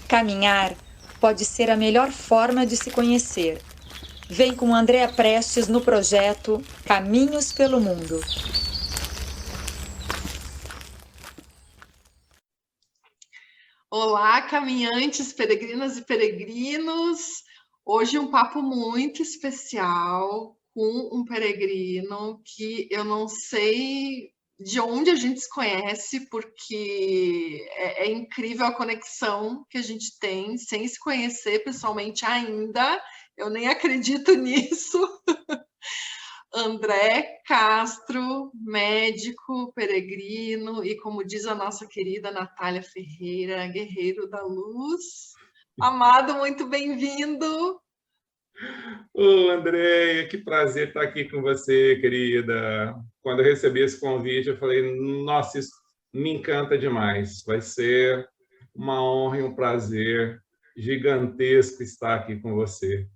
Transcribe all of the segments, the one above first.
Caminhar pode ser a melhor forma de se conhecer. Vem com Andréa Prestes no projeto Caminhos pelo Mundo. Olá, caminhantes, peregrinas e peregrinos. Hoje um papo muito especial com um peregrino que eu não sei de onde a gente se conhece, porque é incrível a conexão que a gente tem sem se conhecer pessoalmente ainda. Eu nem acredito nisso. André Castro, médico, peregrino e, como diz a nossa querida Natália Ferreira, guerreiro da luz. Amado, muito bem-vindo. Ô, Andréia, que prazer estar aqui com você, querida. Quando eu recebi esse convite, eu falei, nossa, isso me encanta demais. Vai ser uma honra e um prazer gigantesco estar aqui com você.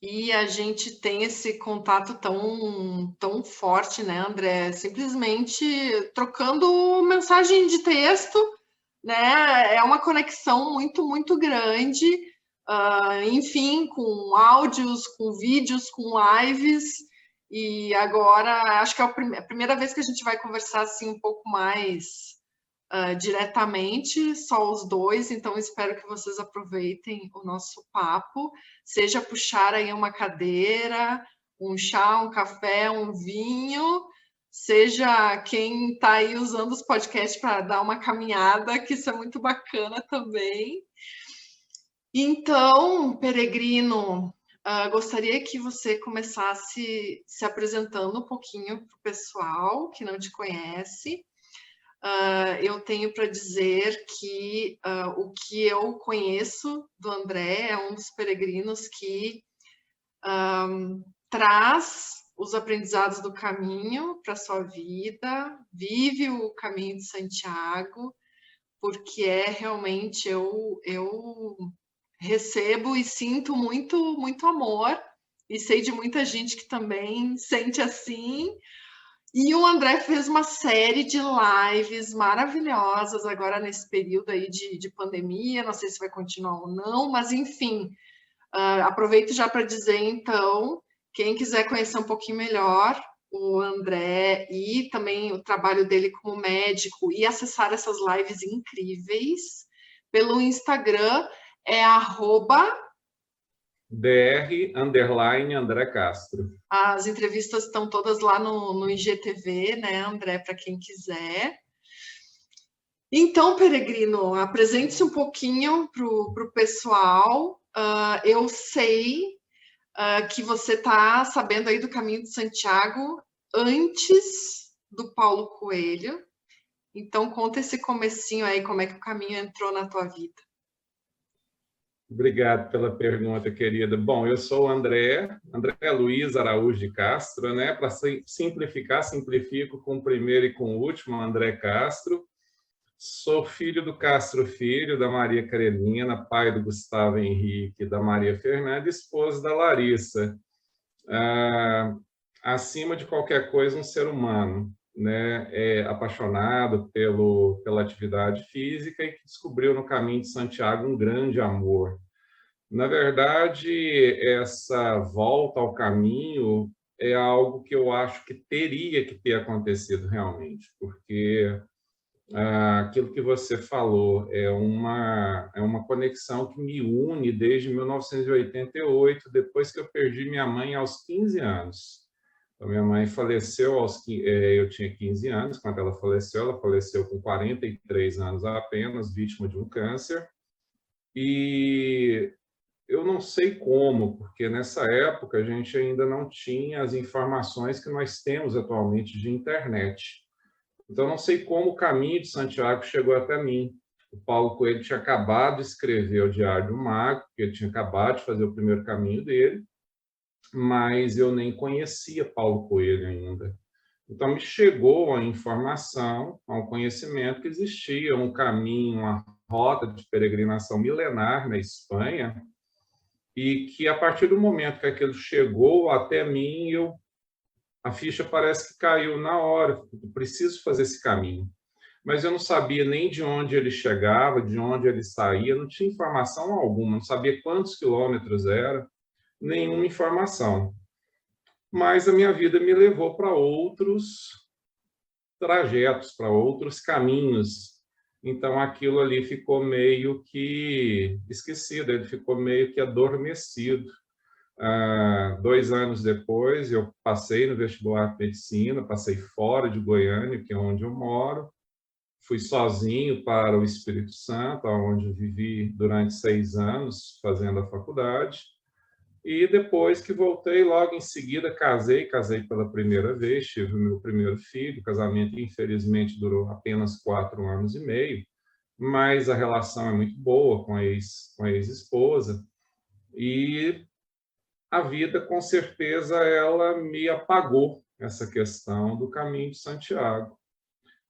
E a gente tem esse contato tão forte, né, André? Simplesmente trocando mensagem de texto, né? É uma conexão muito grande. Enfim, com áudios, com vídeos, com lives. E agora, acho que é a primeira vez que a gente vai conversar assim um pouco mais diretamente, só os dois, então espero que vocês aproveitem o nosso papo, seja puxar aí uma cadeira, um chá, um café, um vinho, seja quem está aí usando os podcasts para dar uma caminhada, que isso é muito bacana também. Então, peregrino, gostaria que você começasse se apresentando um pouquinho para o pessoal que não te conhece. Eu tenho para dizer que o que eu conheço do André é um dos peregrinos que traz os aprendizados do caminho para a sua vida, vive o caminho de Santiago, porque realmente eu recebo e sinto muito amor, e sei de muita gente que também sente assim. E o André fez uma série de lives maravilhosas agora nesse período aí de pandemia, não sei se vai continuar ou não, mas enfim, aproveito já para dizer então, quem quiser conhecer um pouquinho melhor o André e também o trabalho dele como médico e acessar essas lives incríveis, pelo Instagram é @André Castro. As entrevistas estão todas lá no IGTV, né, André, para quem quiser. Então, peregrino, apresente-se um pouquinho para o pessoal. Eu sei que você está sabendo aí do Caminho de Santiago antes do Paulo Coelho. Então, conta esse comecinho aí, como é que o caminho entrou na tua vida. Obrigado pela pergunta, querida. Bom, eu sou o André Luiz Araújo de Castro, né? Para simplificar, simplifico com o primeiro e com o último, André Castro. Sou filho do Castro Filho, da Maria Carolina, pai do Gustavo Henrique, da Maria Fernanda, esposa da Larissa. Acima de qualquer coisa, um ser humano, né? Apaixonado pela atividade física e que descobriu no caminho de Santiago um grande amor. Na verdade, essa volta ao caminho é algo que eu acho que teria que ter acontecido realmente, porque aquilo que você falou é uma conexão que me une desde 1988, depois que eu perdi minha mãe aos 15 anos. Então, minha mãe faleceu eu tinha 15 anos quando ela faleceu com 43 anos apenas, vítima de um câncer. E eu não sei como, porque nessa época a gente ainda não tinha as informações que nós temos atualmente de internet. Então, não sei como o Caminho de Santiago chegou até mim. O Paulo Coelho tinha acabado de escrever o Diário do Mago, porque ele tinha acabado de fazer o primeiro caminho dele, mas eu nem conhecia Paulo Coelho ainda. Então, me chegou a informação, ao conhecimento que existia um caminho, uma rota de peregrinação milenar na Espanha, e que, a partir do momento que aquilo chegou até mim, a ficha parece que caiu na hora. Eu preciso fazer esse caminho. mas eu não sabia nem de onde ele chegava, de onde ele saía, não tinha informação alguma, não sabia quantos quilômetros era, nenhuma informação. Mas a minha vida me levou para outros trajetos, para outros caminhos. Então, aquilo ali ficou meio que esquecido, ele ficou meio que adormecido. 2 anos depois, eu passei no vestibular de medicina, passei fora de Goiânia, que é onde eu moro, fui sozinho para o Espírito Santo, onde eu vivi durante 6 anos fazendo a faculdade. E depois que voltei, logo em seguida casei pela primeira vez, tive o meu primeiro filho. O casamento, infelizmente, durou apenas 4 anos e meio, mas a relação é muito boa com a ex-esposa. E a vida, com certeza, ela me apagou essa questão do caminho de Santiago.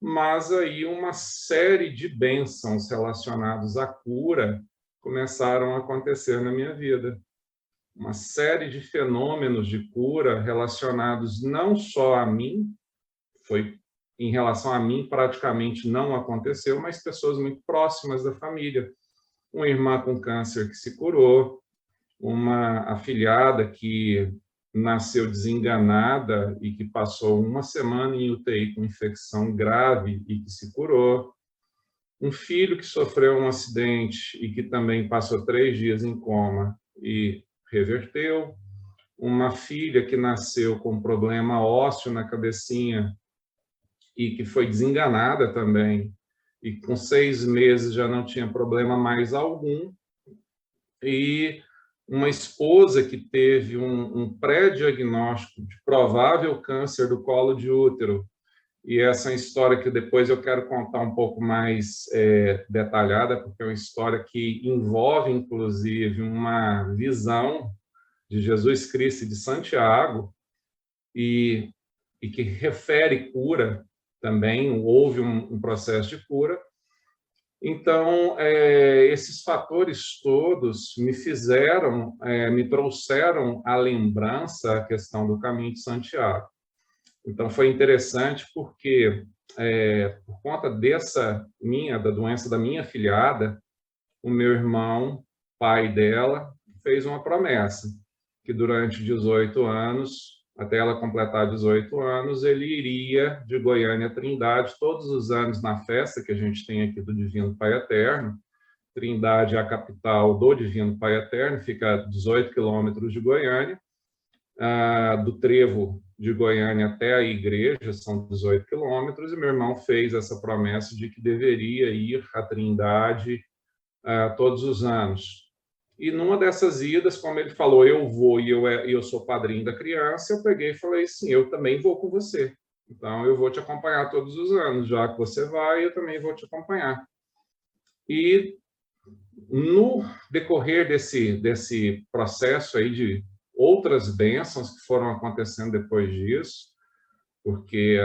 Mas aí uma série de bênçãos relacionadas à cura começaram a acontecer na minha vida. Uma série de fenômenos de cura relacionados não só a mim, foi em relação a mim praticamente não aconteceu, mas pessoas muito próximas da família. Uma irmã com câncer que se curou, uma afilhada que nasceu desenganada e que passou 1 semana em UTI com infecção grave e que se curou, um filho que sofreu um acidente e que também passou 3 dias em coma e reverteu, uma filha que nasceu com problema ósseo na cabecinha e que foi desenganada também, e com 6 meses já não tinha problema mais algum, e uma esposa que teve um pré-diagnóstico de provável câncer do colo de útero. E essa é uma história que depois eu quero contar um pouco mais detalhada, porque é uma história que envolve, inclusive, uma visão de Jesus Cristo e de Santiago, e que refere cura também, houve um processo de cura. Então, esses fatores todos me trouxeram à lembrança a questão do caminho de Santiago. Então, foi interessante porque, por conta da doença da minha afilhada, o meu irmão, pai dela, fez uma promessa, que durante 18 anos, até ela completar 18 anos, ele iria de Goiânia a Trindade todos os anos na festa que a gente tem aqui do Divino Pai Eterno. Trindade é a capital do Divino Pai Eterno, fica a 18 quilômetros de Goiânia. Do trevo de Goiânia até a igreja são 18 quilômetros, e meu irmão fez essa promessa de que deveria ir à Trindade todos os anos. E numa dessas idas, como ele falou, eu vou e eu sou padrinho da criança, eu peguei e falei, sim, eu também vou com você. Então, eu vou te acompanhar todos os anos. Já que você vai, eu também vou te acompanhar. E no decorrer desse processo aí de outras bênçãos que foram acontecendo depois disso, porque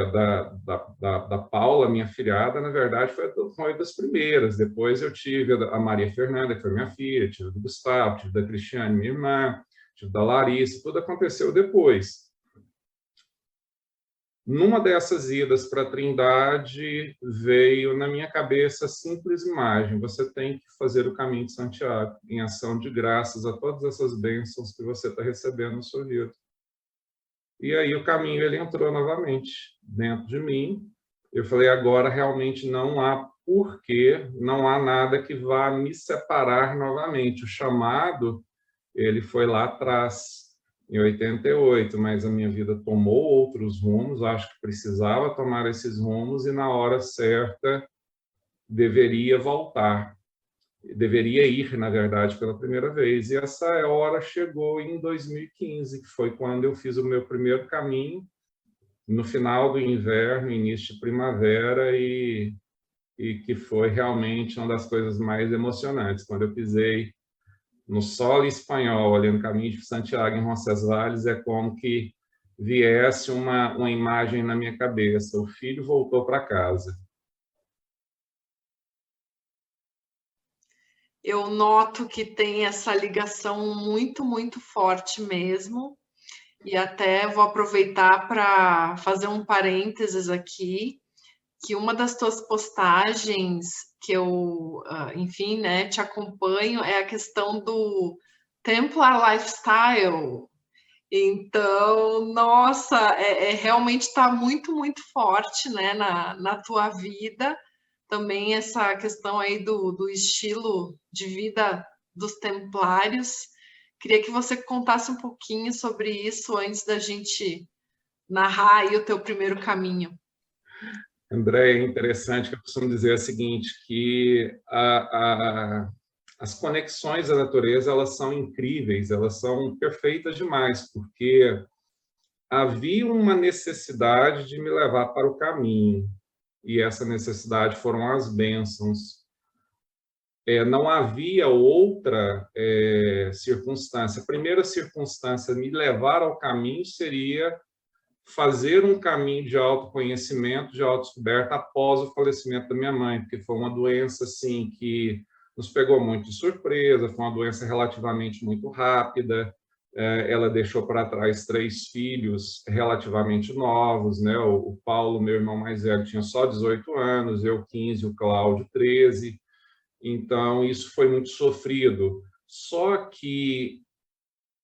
da Paula, minha filhada, na verdade, foi das primeiras. Depois eu tive a Maria Fernanda, que foi minha filha, tive do Gustavo, tive da Cristiane, minha irmã, tive da Larissa, tudo aconteceu depois. Numa dessas idas para a Trindade, veio na minha cabeça a simples imagem: você tem que fazer o caminho de Santiago, em ação de graças a todas essas bênçãos que você está recebendo na sua vida. E aí o caminho ele entrou novamente dentro de mim. Eu falei, agora realmente não há porquê, não há nada que vá me separar novamente. O chamado, ele foi lá atrás, em 88, mas a minha vida tomou outros rumos, acho que precisava tomar esses rumos, e na hora certa deveria voltar. Deveria ir, na verdade, pela primeira vez. E essa hora chegou em 2015, que foi quando eu fiz o meu primeiro caminho, no final do inverno, início de primavera, e que foi realmente uma das coisas mais emocionantes. Quando eu pisei no solo espanhol, ali no caminho de Santiago, em Roncesvalles, é como que viesse uma imagem na minha cabeça: o filho voltou para casa. Eu noto que tem essa ligação muito, muito forte mesmo, e até vou aproveitar para fazer um parênteses aqui. que uma das tuas postagens que eu, enfim, né, te acompanho é a questão do Templar Lifestyle. Então, nossa, realmente está muito, muito forte, né, na tua vida. Também essa questão aí do estilo de vida dos templários. Queria que você contasse um pouquinho sobre isso antes da gente narrar aí o teu primeiro caminho. André, é interessante que eu costumo dizer o seguinte, que as conexões da natureza, elas são incríveis, elas são perfeitas demais, porque havia uma necessidade de me levar para o caminho, e essa necessidade foram as bênçãos. Não havia outra circunstância. A primeira circunstância me levar ao caminho seria fazer um caminho de autoconhecimento, de autodescoberta após o falecimento da minha mãe, porque foi uma doença assim que nos pegou muito de surpresa, foi uma doença relativamente muito rápida. Ela deixou para trás 3 filhos relativamente novos, né? O Paulo, meu irmão mais velho, tinha só 18 anos, eu 15, o Cláudio 13. Então isso foi muito sofrido. Só que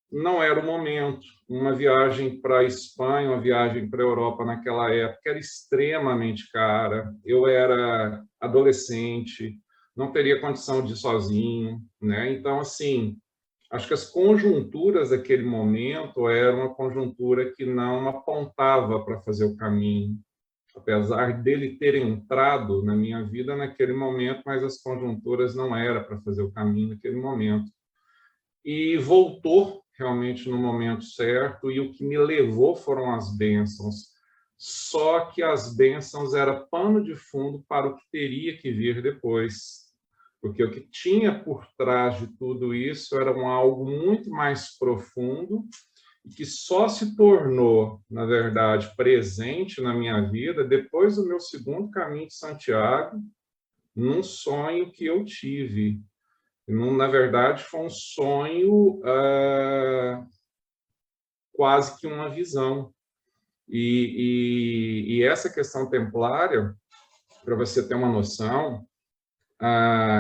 não era o momento. Uma viagem para a Espanha, uma viagem para a Europa naquela época era extremamente cara. Eu era adolescente, não teria condição de ir sozinho, né? Então, assim, acho que as conjunturas daquele momento eram uma conjuntura que não apontava para fazer o caminho, apesar dele ter entrado na minha vida naquele momento, mas as conjunturas não era para fazer o caminho naquele momento. E voltou realmente no momento certo, e o que me levou foram as bênçãos. Só que as bênçãos eram pano de fundo para o que teria que vir depois. Porque o que tinha por trás de tudo isso era algo muito mais profundo e que só se tornou, na verdade, presente na minha vida depois do meu segundo caminho de Santiago, num sonho que eu tive. Na verdade, foi um sonho quase que uma visão. E essa questão templária, para você ter uma noção,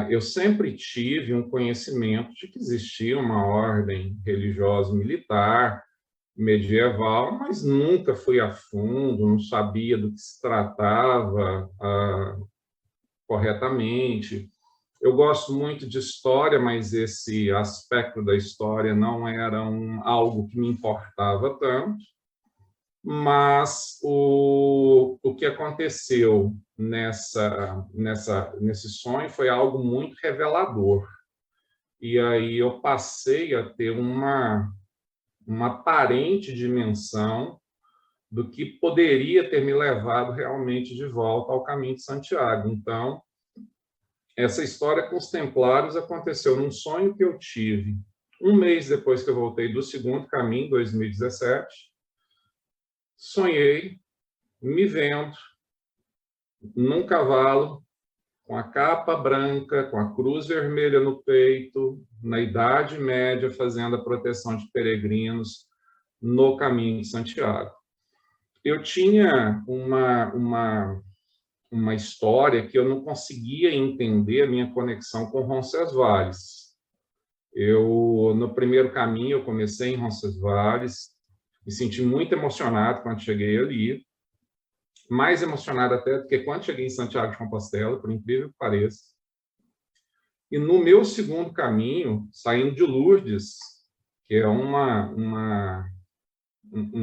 eu sempre tive um conhecimento de que existia uma ordem religiosa militar medieval, mas nunca fui a fundo, não sabia do que se tratava corretamente. Eu gosto muito de história, mas esse aspecto da história não era algo que me importava tanto. Mas o que aconteceu nesse sonho foi algo muito revelador. E aí eu passei a ter uma aparente dimensão do que poderia ter me levado realmente de volta ao caminho de Santiago. Então, essa história com os templários aconteceu num sonho que eu tive 1 mês depois que eu voltei do segundo caminho, 2017. Sonhei me vendo num cavalo, com a capa branca, com a cruz vermelha no peito, na Idade Média, fazendo a proteção de peregrinos no caminho de Santiago. Eu tinha uma história que eu não conseguia entender a minha conexão com Roncesvalles. No primeiro caminho, eu comecei em Roncesvalles, me senti muito emocionado quando cheguei ali, mais emocionado até do que quando cheguei em Santiago de Compostela, por incrível que pareça. E no meu segundo caminho, saindo de Lourdes, que é um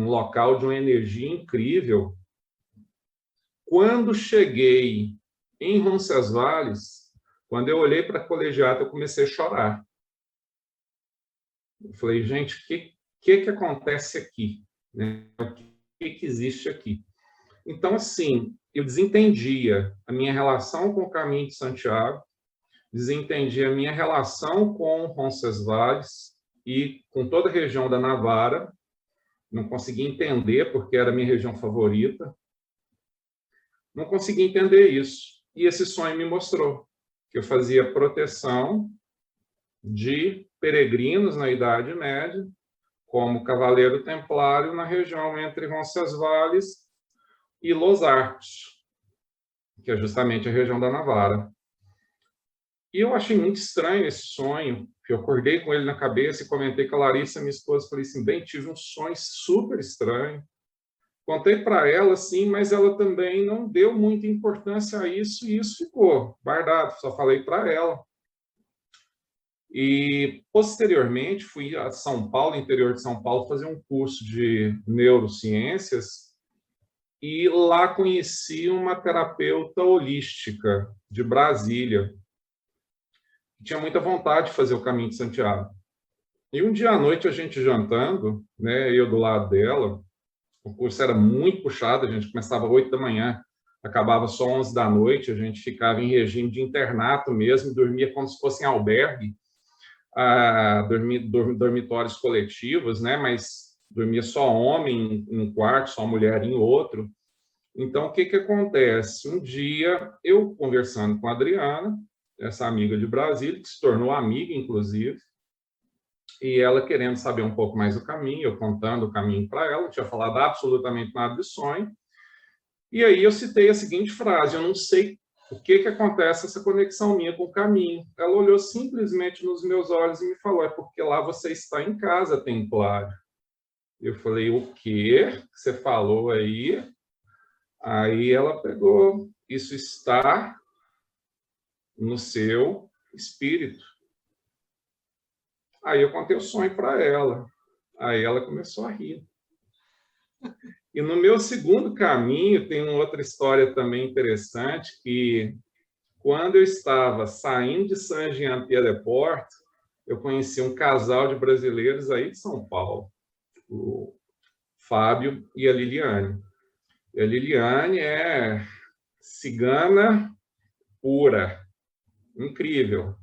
local de uma energia incrível, quando cheguei em Roncesvalles, quando eu olhei para a colegiata, eu comecei a chorar. Eu falei, gente, o que acontece aqui? Né? O que existe aqui? Então, assim, eu desentendia a minha relação com o caminho de Santiago, desentendia a minha relação com Roncesvalles e com toda a região da Navarra. Não conseguia entender porque era a minha região favorita. Não conseguia entender isso. E esse sonho me mostrou que eu fazia proteção de peregrinos na Idade Média, como cavaleiro templário na região entre Roncesvalles e Los Arcos. que é justamente a região da Navara. E eu achei muito estranho esse sonho, que eu acordei com ele na cabeça e comentei com a Larissa, minha esposa, falei assim, bem, tive um sonho super estranho. Contei para ela, sim, mas ela também não deu muita importância a isso e isso ficou guardado, só falei para ela. E, posteriormente, fui a São Paulo, interior de São Paulo, fazer um curso de neurociências e lá conheci uma terapeuta holística de Brasília, que tinha muita vontade de fazer o Caminho de Santiago. E um dia à noite, a gente jantando, né, eu do lado dela, o curso era muito puxado, a gente começava às 8 da manhã, acabava só 11 da noite, a gente ficava em regime de internato mesmo, dormia como se fosse em albergue, dormitórios coletivos, né, mas dormia só homem em um quarto, só mulher em outro. Então, o que acontece? Um dia, eu conversando com a Adriana, essa amiga de Brasília, que se tornou amiga, inclusive, e ela querendo saber um pouco mais do caminho, eu contando o caminho para ela, não tinha falado absolutamente nada de sonho. E aí eu citei a seguinte frase, eu não sei o que acontece essa conexão minha com o caminho. Ela olhou simplesmente nos meus olhos e me falou, é porque lá você está em casa, Templário. Eu falei, o quê que você falou aí? Aí ela pegou, isso está no seu espírito. Aí eu contei o sonho para ela. Aí ela começou a rir. E no meu segundo caminho, tem uma outra história também interessante, que quando eu estava saindo de Saint-Jean-Pied-de-Port, eu conheci um casal de brasileiros aí de São Paulo, o Fábio e a Liliane. E a Liliane é cigana pura, incrível.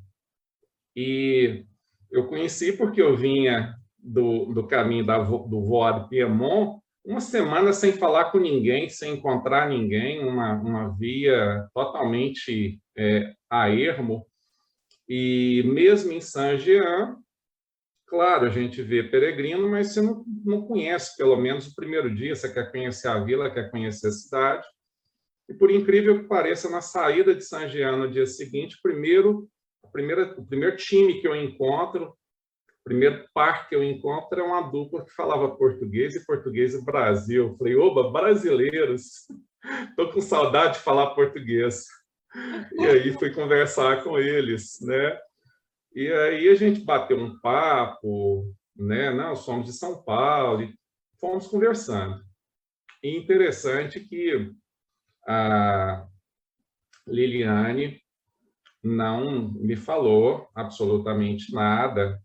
E eu conheci porque eu vinha do caminho do Voie de Piemont, uma semana sem falar com ninguém, sem encontrar ninguém, uma via totalmente a ermo. E mesmo em Saint-Jean, claro, a gente vê peregrino, mas você não conhece, pelo menos o primeiro dia, você quer conhecer a vila, quer conhecer a cidade. E por incrível que pareça, na saída de Saint-Jean no dia seguinte, o primeiro time que eu encontro, o primeiro par que eu encontro é uma dupla que falava português e português do Brasil. Eu falei, oba, brasileiros, estou com saudade de falar português. E aí fui conversar com eles, né? E aí a gente bateu um papo, né? Não, somos de São Paulo, e fomos conversando. E interessante que a Liliane não me falou absolutamente nada,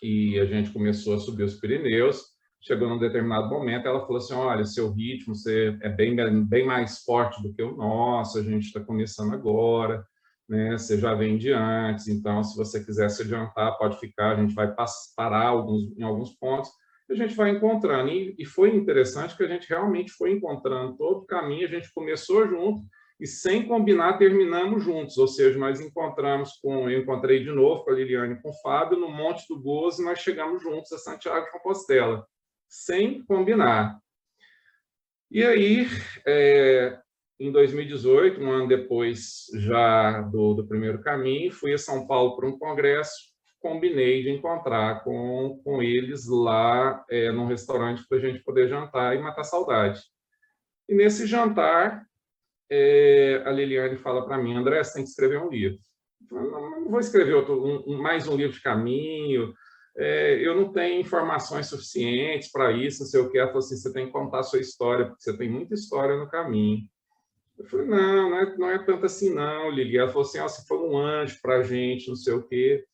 e a gente começou a subir os Pirineus. Chegou num determinado momento, ela falou assim, olha, seu ritmo você é bem mais forte do que o nosso, a gente está começando agora, né? Você já vem de antes, então, se você quiser se adiantar, pode ficar, a gente vai parar em alguns pontos, a gente vai encontrando. E foi interessante que a gente realmente foi encontrando todo o caminho, a gente começou junto, e sem combinar, terminamos juntos, ou seja, nós eu encontrei de novo com a Liliane e com o Fábio no Monte do Gozo, e nós chegamos juntos a Santiago de Compostela, sem combinar. E aí, em 2018, um ano depois já do primeiro caminho, fui a São Paulo para um congresso, combinei de encontrar com eles lá num restaurante para a gente poder jantar e matar saudade. E nesse jantar, a Liliane fala para mim, André, você tem que escrever um livro. Eu não vou escrever mais um livro de caminho, eu não tenho informações suficientes para isso, não sei o que. Ela falou assim, você tem que contar a sua história, porque você tem muita história no caminho. Eu falei, não é tanto assim não, Lili. Ela falou assim, você foi um anjo para a gente, não sei o quê.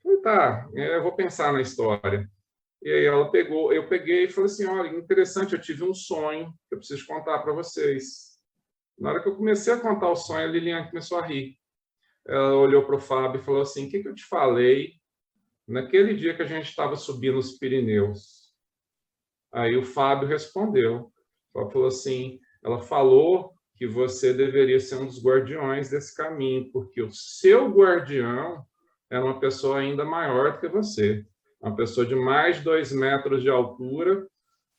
Eu falei, tá, eu vou pensar na história. E aí eu peguei e falei assim, olha, interessante, eu tive um sonho que eu preciso contar para vocês. Na hora que eu comecei a contar o sonho, a Liliane começou a rir. Ela olhou para o Fábio e falou assim, o que eu te falei naquele dia que a gente estava subindo os Pirineus? Aí o Fábio respondeu. Ela falou assim, ela falou que você deveria ser um dos guardiões desse caminho, porque o seu guardião era uma pessoa ainda maior do que você. Uma pessoa de mais de 2 metros de altura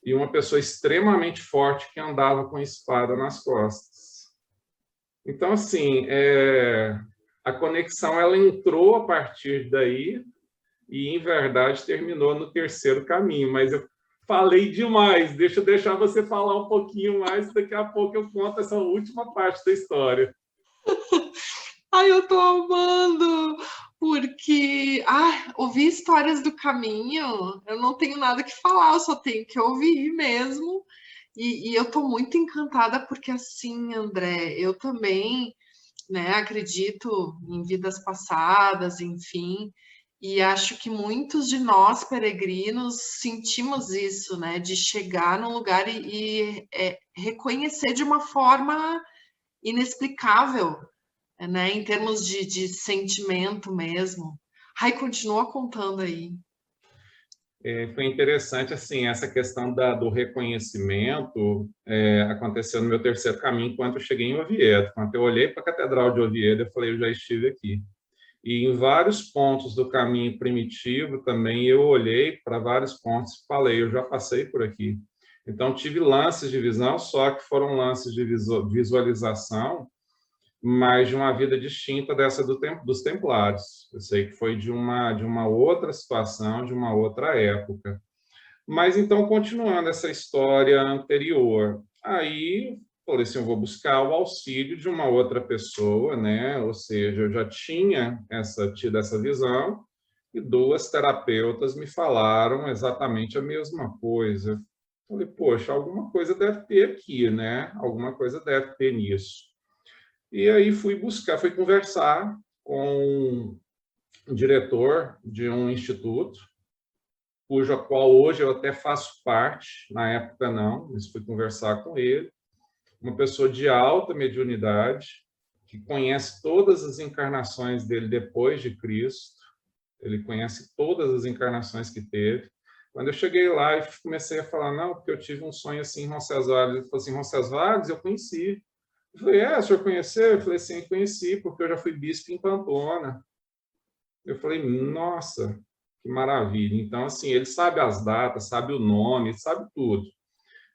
e uma pessoa extremamente forte que andava com espada nas costas. Então, assim, a conexão ela entrou a partir daí e, em verdade, terminou no terceiro caminho. Mas eu falei demais. Deixa eu deixar você falar um pouquinho mais. Daqui a pouco eu conto essa última parte da história. Ai, eu tô amando, porque ouvir histórias do caminho, eu não tenho nada que falar, eu só tenho que ouvir mesmo. E eu tô muito encantada, porque assim, André, eu também, né, acredito em vidas passadas, enfim, e acho que muitos de nós, peregrinos, sentimos isso, né, de chegar num lugar e reconhecer de uma forma inexplicável, né, em termos de sentimento mesmo. Ai, continua contando aí. Foi interessante, assim, essa questão do reconhecimento aconteceu no meu terceiro caminho, quando eu cheguei em Oviedo. Quando eu olhei para a Catedral de Oviedo, eu falei, eu já estive aqui. E em vários pontos do caminho primitivo também, eu olhei para vários pontos e falei, eu já passei por aqui. Então, tive lances de visão, só que foram lances de visualização, mas de uma vida distinta dessa dos Templários. Eu sei que foi de uma outra situação, de uma outra época. Mas então, continuando essa história anterior, aí falei assim, eu vou buscar o auxílio de uma outra pessoa, né? Ou seja, eu já tinha tido essa visão e duas terapeutas me falaram exatamente a mesma coisa. Falei, poxa, alguma coisa deve ter aqui, né? Alguma coisa deve ter nisso. E aí fui conversar com o diretor de um instituto, cuja qual hoje eu até faço parte, na época não, mas fui conversar com ele, uma pessoa de alta mediunidade, que conhece todas as encarnações dele depois de Cristo, ele conhece todas as encarnações que teve. Quando eu cheguei lá e comecei a falar, não, porque eu tive um sonho assim em Roncesvalles, ele falou assim, Roncesvalles eu conheci. Eu falei, o senhor conheceu? Eu falei, sim, conheci, porque eu já fui bispo em Pamplona. Eu falei, nossa, que maravilha. Então, assim, ele sabe as datas, sabe o nome, sabe tudo.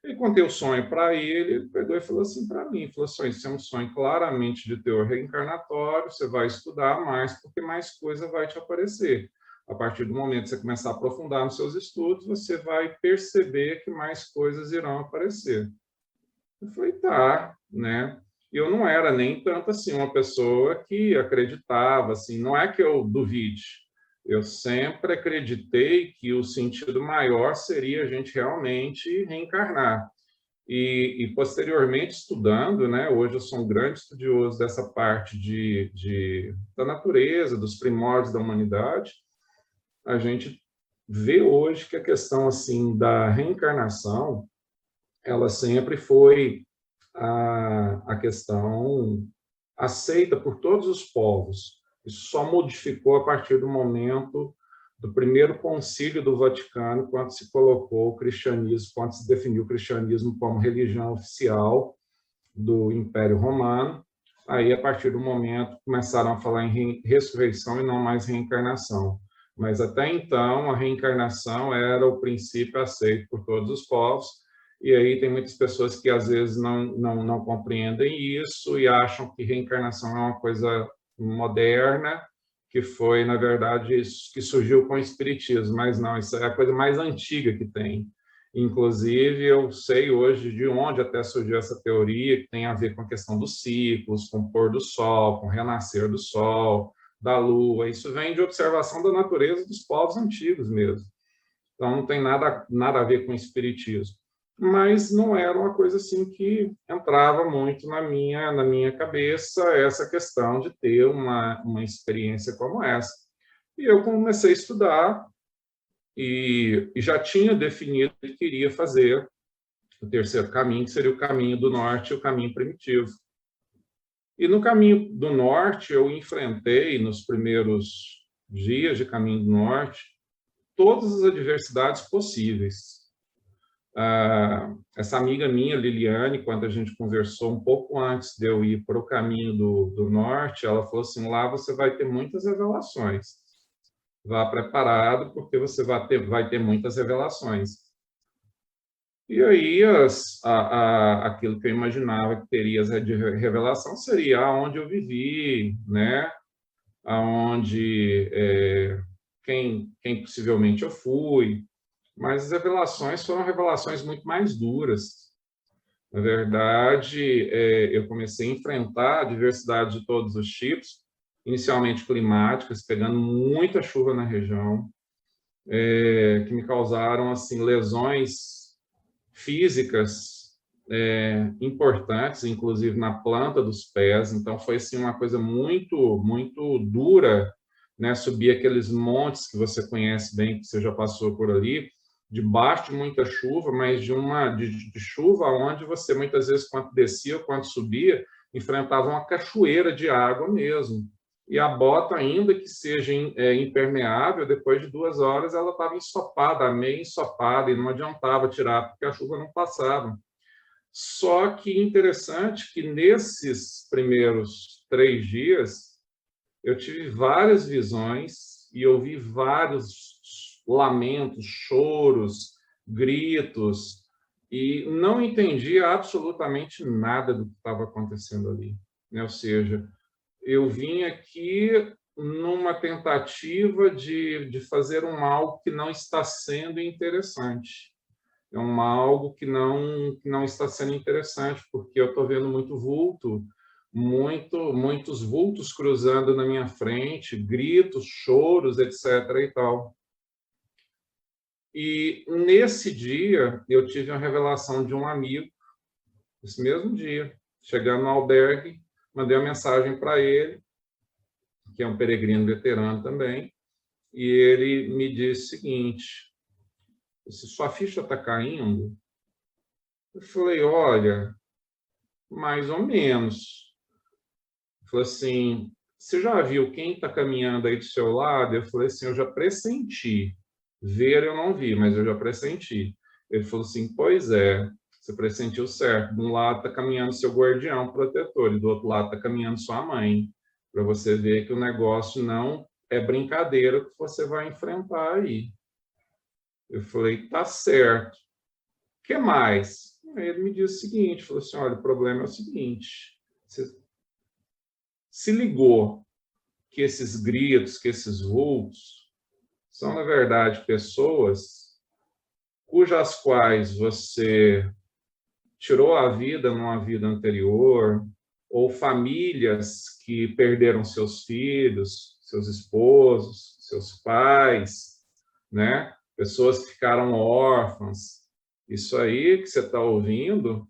Eu contei o sonho para ele pegou e falou assim para mim, falou assim, isso é um sonho claramente de teor reencarnatório, você vai estudar mais, porque mais coisa vai te aparecer. A partir do momento que você começar a aprofundar nos seus estudos, você vai perceber que mais coisas irão aparecer. Eu falei, tá, né? E eu não era nem tanto assim uma pessoa que acreditava, assim, não é que eu duvide. Eu sempre acreditei que o sentido maior seria a gente realmente reencarnar. E posteriormente estudando, né? Hoje eu sou um grande estudioso dessa parte da natureza, dos primórdios da humanidade. A gente vê hoje que a questão assim da reencarnação, ela sempre foi a questão aceita por todos os povos. Isso só modificou a partir do momento do primeiro concílio do Vaticano, quando se colocou o cristianismo, quando se definiu o cristianismo como religião oficial do Império Romano. Aí, a partir do momento, começaram a falar em ressurreição e não mais reencarnação. Mas até então, a reencarnação era o princípio aceito por todos os povos. E aí tem muitas pessoas que às vezes não compreendem isso e acham que reencarnação é uma coisa moderna, que foi, na verdade, isso que surgiu com o espiritismo, mas não, isso é a coisa mais antiga que tem. Inclusive, eu sei hoje de onde até surgiu essa teoria, que tem a ver com a questão dos ciclos, com o pôr do sol, com o renascer do sol, da lua. Isso vem de observação da natureza dos povos antigos mesmo. Então, não tem nada a ver com o espiritismo. Mas não era uma coisa assim que entrava muito na minha cabeça, essa questão de ter uma experiência como essa. E eu comecei a estudar e já tinha definido que queria fazer o terceiro caminho, que seria o caminho do norte e o caminho primitivo. E no caminho do norte, eu enfrentei, nos primeiros dias de caminho do norte, todas as adversidades possíveis. Essa amiga minha, Liliane, quando a gente conversou um pouco antes de eu ir para o caminho do norte, ela falou assim, lá você vai ter muitas revelações. Vá preparado, porque você vai ter muitas revelações. E aí, aquilo que eu imaginava que teria de revelação seria aonde eu vivi, né? Aonde, quem possivelmente eu fui, mas as revelações foram revelações muito mais duras. Na verdade, eu comecei a enfrentar a diversidade de todos os tipos, inicialmente climáticas, pegando muita chuva na região, que me causaram assim lesões físicas importantes, inclusive na planta dos pés. Então foi assim uma coisa muito dura, né? Subir aqueles montes que você conhece bem, que você já passou por ali, debaixo de muita chuva, mas de chuva onde você muitas vezes quando descia ou quando subia enfrentava uma cachoeira de água mesmo. E a bota, ainda que seja impermeável, depois de 2 horas ela estava ensopada, meio ensopada, e não adiantava tirar, porque a chuva não passava. Só que interessante que nesses primeiros 3 dias eu tive várias visões e ouvi vários lamentos, choros, gritos, e não entendia absolutamente nada do que estava acontecendo ali, né? Ou seja, eu vim aqui numa tentativa de fazer um algo que não está sendo interessante. É algo que não está sendo interessante, porque eu estou vendo muito vulto, muitos vultos cruzando na minha frente, gritos, choros, etc. e tal. E nesse dia, eu tive uma revelação de um amigo, esse mesmo dia, chegando no albergue, mandei uma mensagem para ele, que é um peregrino veterano também, e ele me disse o seguinte: se sua ficha está caindo, eu falei, olha, mais ou menos. Ele falou assim, você já viu quem está caminhando aí do seu lado? Eu falei assim, eu já pressenti. Ver eu não vi, mas eu já pressenti. Ele falou assim, pois é, você pressentiu certo. De um lado está caminhando seu guardião protetor e do outro lado está caminhando sua mãe. Para você ver que o negócio não é brincadeira que você vai enfrentar aí. Eu falei, tá certo. O que mais? Aí ele me disse o seguinte, falou assim, olha, o problema é o seguinte, você se ligou que esses gritos, que esses vultos, são, na verdade, pessoas cujas quais você tirou a vida numa vida anterior, ou famílias que perderam seus filhos, seus esposos, seus pais, né? Pessoas que ficaram órfãs. Isso aí que você está ouvindo,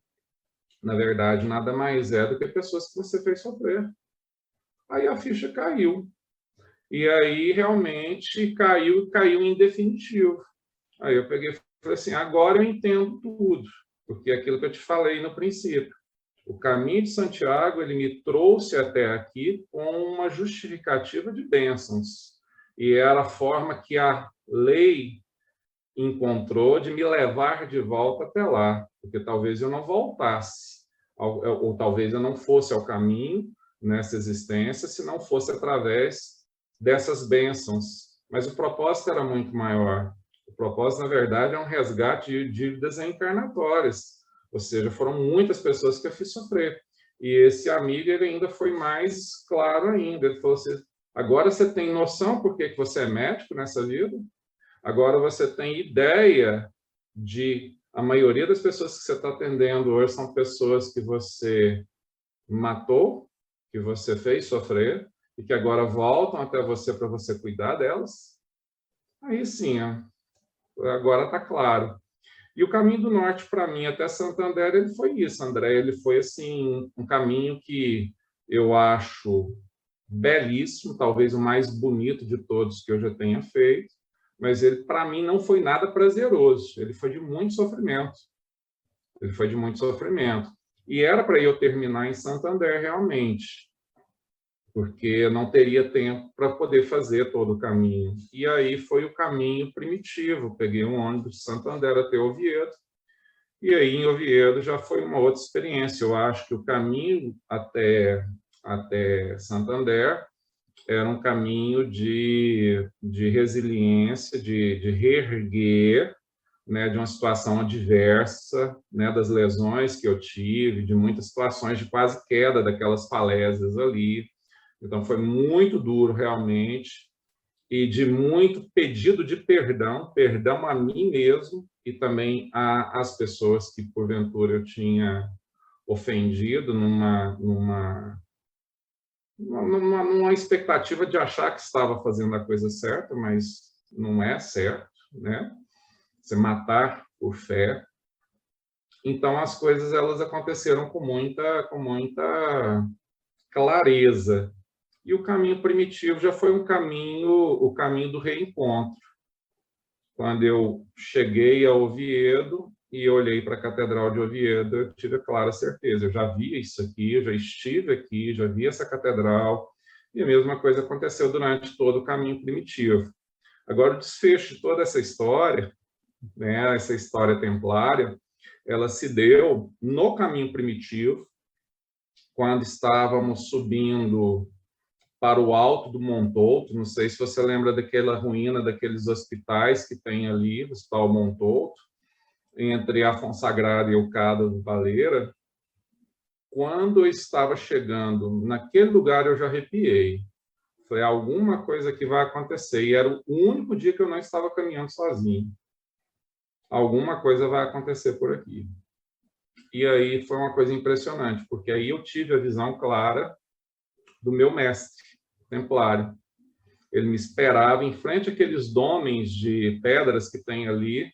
na verdade, nada mais é do que pessoas que você fez sofrer. Aí a ficha caiu. E aí realmente caiu em definitivo. Aí eu peguei e falei assim, agora eu entendo tudo, porque é aquilo que eu te falei no princípio. O caminho de Santiago, ele me trouxe até aqui com uma justificativa de bênçãos. E era a forma que a lei encontrou de me levar de volta até lá, porque talvez eu não voltasse, ou talvez eu não fosse ao caminho nessa existência se não fosse através dessas bênçãos. Mas o propósito era muito maior. O propósito, na verdade, é um resgate de dívidas reencarnatórias, ou seja, foram muitas pessoas que eu fiz sofrer. E esse amigo, ele ainda foi mais claro ainda. Ele falou assim, agora você tem noção por que você é médico nessa vida? Agora você tem ideia de a maioria das pessoas que você está atendendo hoje são pessoas que você matou, que você fez sofrer, e que agora voltam até você para você cuidar delas? Aí sim, agora está claro. E o caminho do norte, para mim, até Santander, ele foi isso, André. Ele foi assim um caminho que eu acho belíssimo, talvez o mais bonito de todos que eu já tenha feito, mas ele, para mim, não foi nada prazeroso. Ele foi de muito sofrimento. Ele foi de muito sofrimento. E era para eu terminar em Santander, realmente, porque eu não teria tempo para poder fazer todo o caminho. E aí foi o caminho primitivo. Peguei um ônibus de Santander até Oviedo, e aí em Oviedo já foi uma outra experiência. Eu acho que o caminho até Santander era um caminho de resiliência, de reerguer né, de uma situação adversa, né, das lesões que eu tive, de muitas situações de quase queda daquelas falésias ali. Então, foi muito duro, realmente, e de muito pedido de perdão, perdão a mim mesmo e também às pessoas que, porventura, eu tinha ofendido numa expectativa de achar que estava fazendo a coisa certa, mas não é certo, né? Você matar por fé. Então, as coisas elas aconteceram com muita clareza. E o caminho primitivo já foi o caminho do reencontro. Quando eu cheguei a Oviedo e olhei para a Catedral de Oviedo, eu tive a clara certeza, eu já vi isso aqui, eu já estive aqui, já vi essa catedral, e a mesma coisa aconteceu durante todo o caminho primitivo. Agora, o desfecho de toda essa história, né, essa história templária, ela se deu no caminho primitivo, quando estávamos subindo para o alto do Montouto. Não sei se você lembra daquela ruína, daqueles hospitais que tem ali, o Hospital Montouto, entre a Fonsagrada e o Cado do Valeira. Quando eu estava chegando naquele lugar, eu já arrepiei. Foi alguma coisa que vai acontecer. E era o único dia que eu não estava caminhando sozinho. Alguma coisa vai acontecer por aqui. E aí foi uma coisa impressionante, porque aí eu tive a visão clara do meu mestre templário. Ele me esperava em frente àqueles dômenes de pedras que tem ali.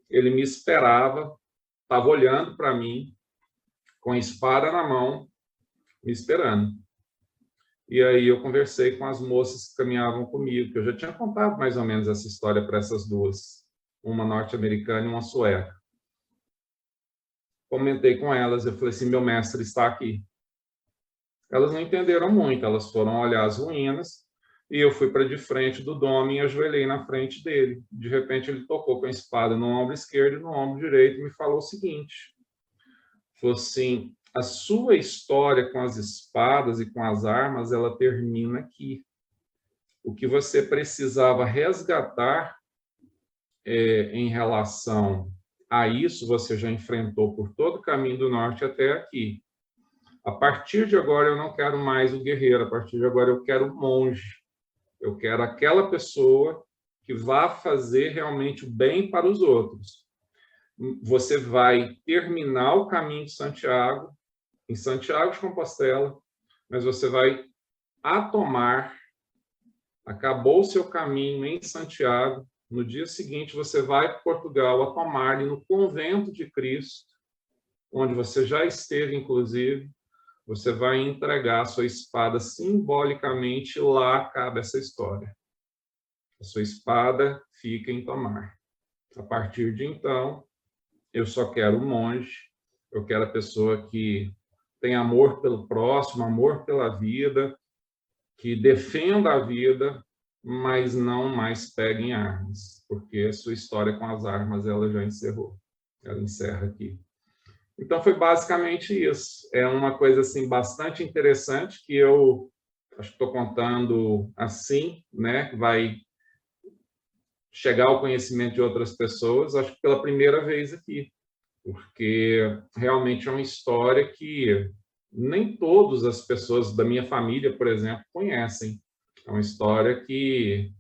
Ele me esperava, estava olhando para mim, com a espada na mão, me esperando. E aí eu conversei com as moças que caminhavam comigo, que eu já tinha contado mais ou menos essa história para essas duas, uma norte-americana e uma sueca. Comentei com elas, eu falei assim, meu mestre está aqui. Elas não entenderam muito, elas foram olhar as ruínas, e eu fui para de frente do dome e ajoelhei na frente dele. De repente ele tocou com a espada no ombro esquerdo e no ombro direito e me falou o seguinte, falou assim, a sua história com as espadas e com as armas, ela termina aqui. O que você precisava resgatar em relação a isso, você já enfrentou por todo o caminho do norte até aqui. A partir de agora, eu não quero mais o guerreiro, a partir de agora, eu quero o monge. Eu quero aquela pessoa que vá fazer realmente o bem para os outros. Você vai terminar o caminho de Santiago, em Santiago de Compostela, mas você vai acabou o seu caminho em Santiago, no dia seguinte você vai para Portugal a tomar no convento de Cristo, onde você já esteve, inclusive, você vai entregar a sua espada simbolicamente, lá acaba essa história. A sua espada fica em Tomar. A partir de então, eu só quero um monge, eu quero a pessoa que tem amor pelo próximo, amor pela vida, que defenda a vida, mas não mais pegue em armas, porque a sua história com as armas ela já encerrou. Ela encerra aqui. Então foi basicamente isso. É uma coisa assim bastante interessante que eu acho que estou contando assim, né? Vai chegar ao conhecimento de outras pessoas, acho que pela primeira vez aqui, porque realmente é uma história que nem todas as pessoas da minha família, por exemplo, conhecem. É uma história que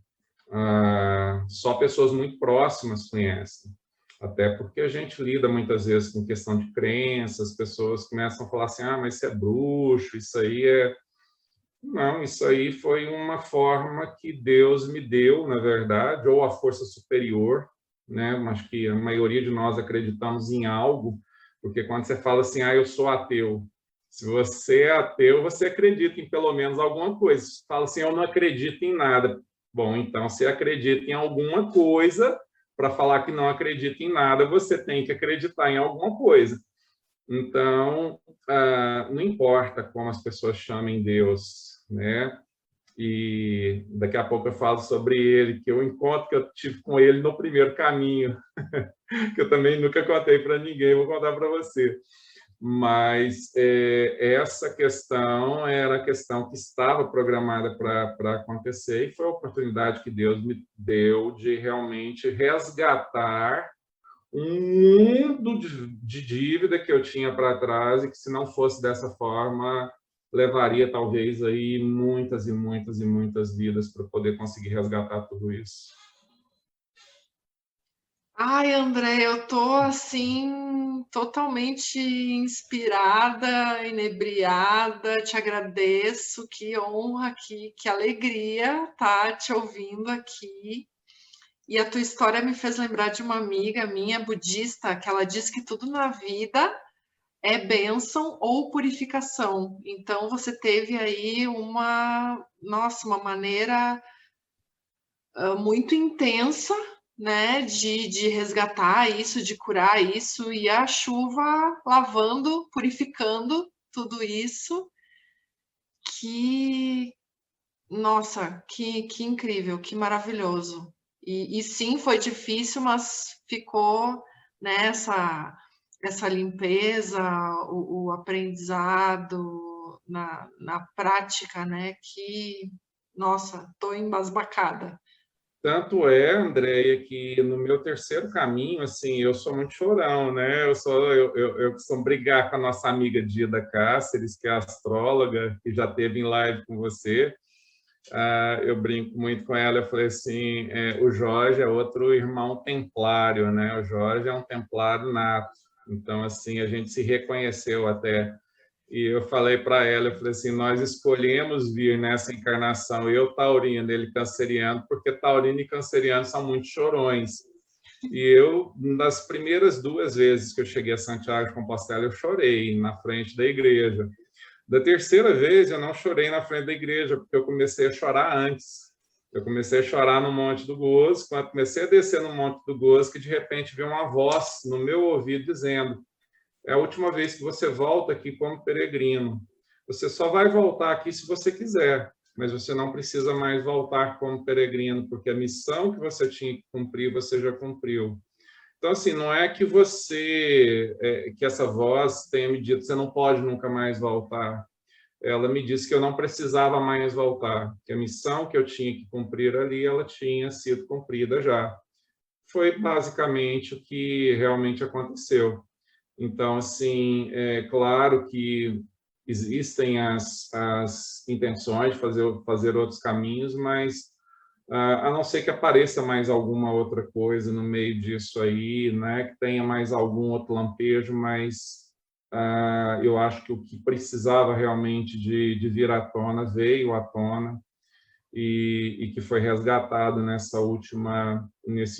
só pessoas muito próximas conhecem. Até porque a gente lida muitas vezes com questão de crenças, as pessoas começam a falar assim, mas isso é bruxo, isso aí é... Não, isso aí foi uma forma que Deus me deu, na verdade, ou a força superior, né? Acho que a maioria de nós acreditamos em algo, porque quando você fala assim, eu sou ateu, se você é ateu, você acredita em pelo menos alguma coisa. Você fala assim, eu não acredito em nada. Bom, então, se acredita em alguma coisa, para falar que não acredita em nada, você tem que acreditar em alguma coisa. Então, não importa como as pessoas chamem Deus, né? E daqui a pouco eu falo sobre ele, que o encontro que eu tive com ele no primeiro caminho, que eu também nunca contei para ninguém, vou contar para você. Mas essa questão era a questão que estava programada para acontecer e foi a oportunidade que Deus me deu de realmente resgatar um mundo de dívida que eu tinha para trás e que, se não fosse dessa forma, levaria talvez aí muitas e muitas e muitas vidas para poder conseguir resgatar tudo isso. Ai, André, eu tô assim totalmente inspirada, inebriada. Te agradeço, que honra, que alegria estar te ouvindo aqui. E a tua história me fez lembrar de uma amiga minha budista, que ela diz que tudo na vida é bênção ou purificação. Então você teve aí uma maneira muito intensa, né, de resgatar isso, de curar isso, e a chuva lavando, purificando tudo isso. Que, nossa, que incrível, que maravilhoso. E sim, foi difícil, mas ficou nessa essa limpeza, o aprendizado na prática, né? Que, nossa, estou embasbacada. Tanto é, Andréia, que no meu terceiro caminho, assim, eu sou muito chorão, né? Eu costumo brigar com a nossa amiga Dida Cáceres, que é astróloga, que já esteve em live com você. Eu brinco muito com ela, eu falei assim, o Jorge é outro irmão templário, né? O Jorge é um templário nato. Então, assim, a gente se reconheceu até. E eu falei para ela, eu falei assim, nós escolhemos vir nessa encarnação, eu taurino, ele canceriano, porque taurino e canceriano são muito chorões. E eu, nas primeiras 2 vezes que eu cheguei a Santiago de Compostela, eu chorei na frente da igreja. Da terceira vez, eu não chorei na frente da igreja, porque eu comecei a chorar antes. Eu comecei a chorar no Monte do Gozo, quando comecei a descer no Monte do Gozo, que de repente veio uma voz no meu ouvido dizendo: é a última vez que você volta aqui como peregrino. Você só vai voltar aqui se você quiser, mas você não precisa mais voltar como peregrino, porque a missão que você tinha que cumprir, você já cumpriu. Então, assim, não é que que essa voz tenha me dito, você não pode nunca mais voltar. Ela me disse que eu não precisava mais voltar, que a missão que eu tinha que cumprir ali, ela tinha sido cumprida já. Foi basicamente o que realmente aconteceu. Então, assim, é claro que existem as intenções de fazer outros caminhos, mas a não ser que apareça mais alguma outra coisa no meio disso aí, né, que tenha mais algum outro lampejo, mas eu acho que o que precisava realmente de vir à tona veio à tona e que foi resgatado nesse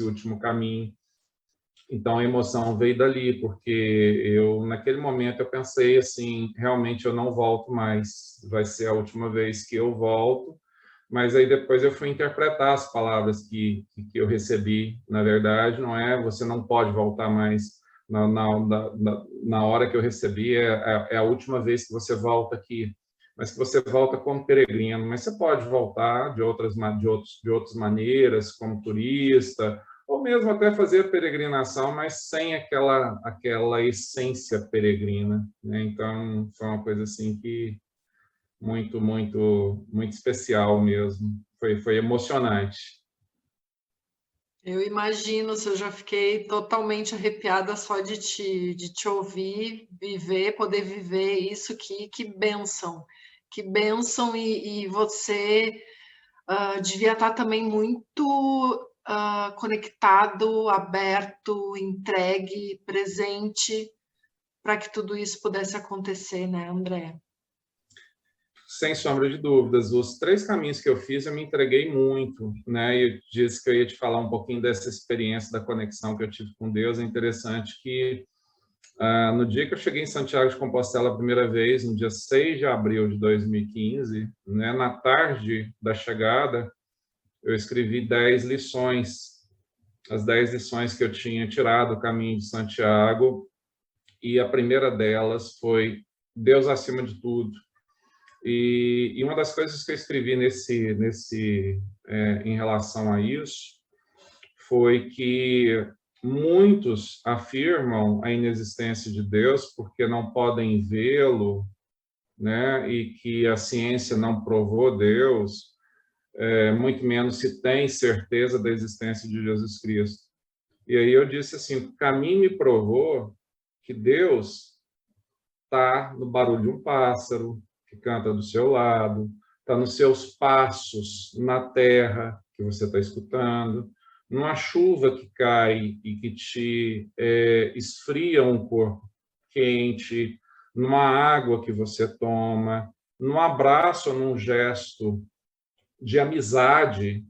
último caminho. Então a emoção veio dali, porque eu naquele momento eu pensei assim, realmente eu não volto mais, vai ser a última vez que eu volto. Mas aí depois eu fui interpretar as palavras que eu recebi. Na verdade, não é você não pode voltar mais. Na hora que eu recebi, é a última vez que você volta aqui, mas que você volta como peregrino. Mas você pode voltar de outras maneiras, como turista, ou mesmo até fazer a peregrinação, mas sem aquela essência peregrina, né? Então, foi uma coisa assim que muito, muito, muito especial mesmo. Foi emocionante. Eu imagino, se eu já fiquei totalmente arrepiada só de te ouvir, poder viver isso, que bênção, que bênção, e você devia estar também muito conectado, aberto, entregue, presente, para que tudo isso pudesse acontecer, né, André? Sem sombra de dúvidas, os 3 caminhos que eu fiz, eu me entreguei muito, né? E eu disse que eu ia te falar um pouquinho dessa experiência da conexão que eu tive com Deus. É interessante que no dia que eu cheguei em Santiago de Compostela a primeira vez, no dia 6 de abril de 2015, né, na tarde da chegada, eu escrevi 10 lições, as 10 lições que eu tinha tirado do caminho de Santiago, e a primeira delas foi Deus acima de tudo. E uma das coisas que eu escrevi em relação a isso foi que muitos afirmam a inexistência de Deus porque não podem vê-lo, né? E que a ciência não provou Deus, muito menos se tem certeza da existência de Jesus Cristo. E aí eu disse assim, o caminho me provou que Deus está no barulho de um pássaro que canta do seu lado, está nos seus passos na terra que você está escutando, numa chuva que cai e que te esfria um corpo quente, numa água que você toma, num abraço ou num gesto de amizade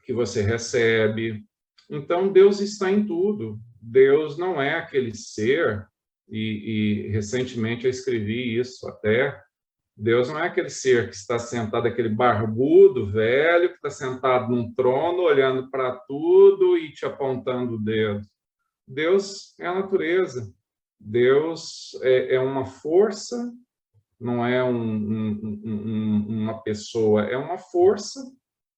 que você recebe. Então, Deus está em tudo. Deus não é aquele ser, e recentemente eu escrevi isso até, Deus não é aquele ser que está sentado, aquele barbudo, velho, que está sentado num trono, olhando para tudo e te apontando o dedo. Deus é a natureza. Deus é uma força, não é uma pessoa, é uma força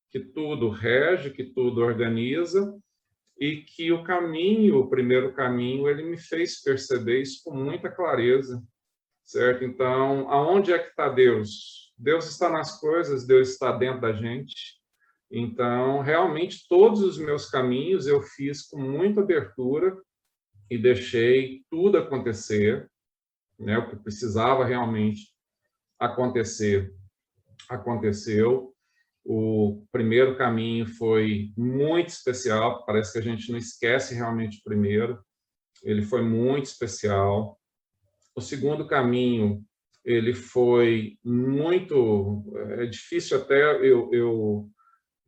que tudo rege, que tudo organiza, e que o caminho, o primeiro caminho, ele me fez perceber isso com muita clareza, certo? Então, aonde é que está Deus? Deus está nas coisas, Deus está dentro da gente. Então, realmente, todos os meus caminhos eu fiz com muita abertura e deixei tudo acontecer, né? O que precisava realmente acontecer, aconteceu. O primeiro caminho foi muito especial, parece que a gente não esquece realmente o primeiro, ele foi muito especial. O segundo caminho, ele foi muito... É difícil até eu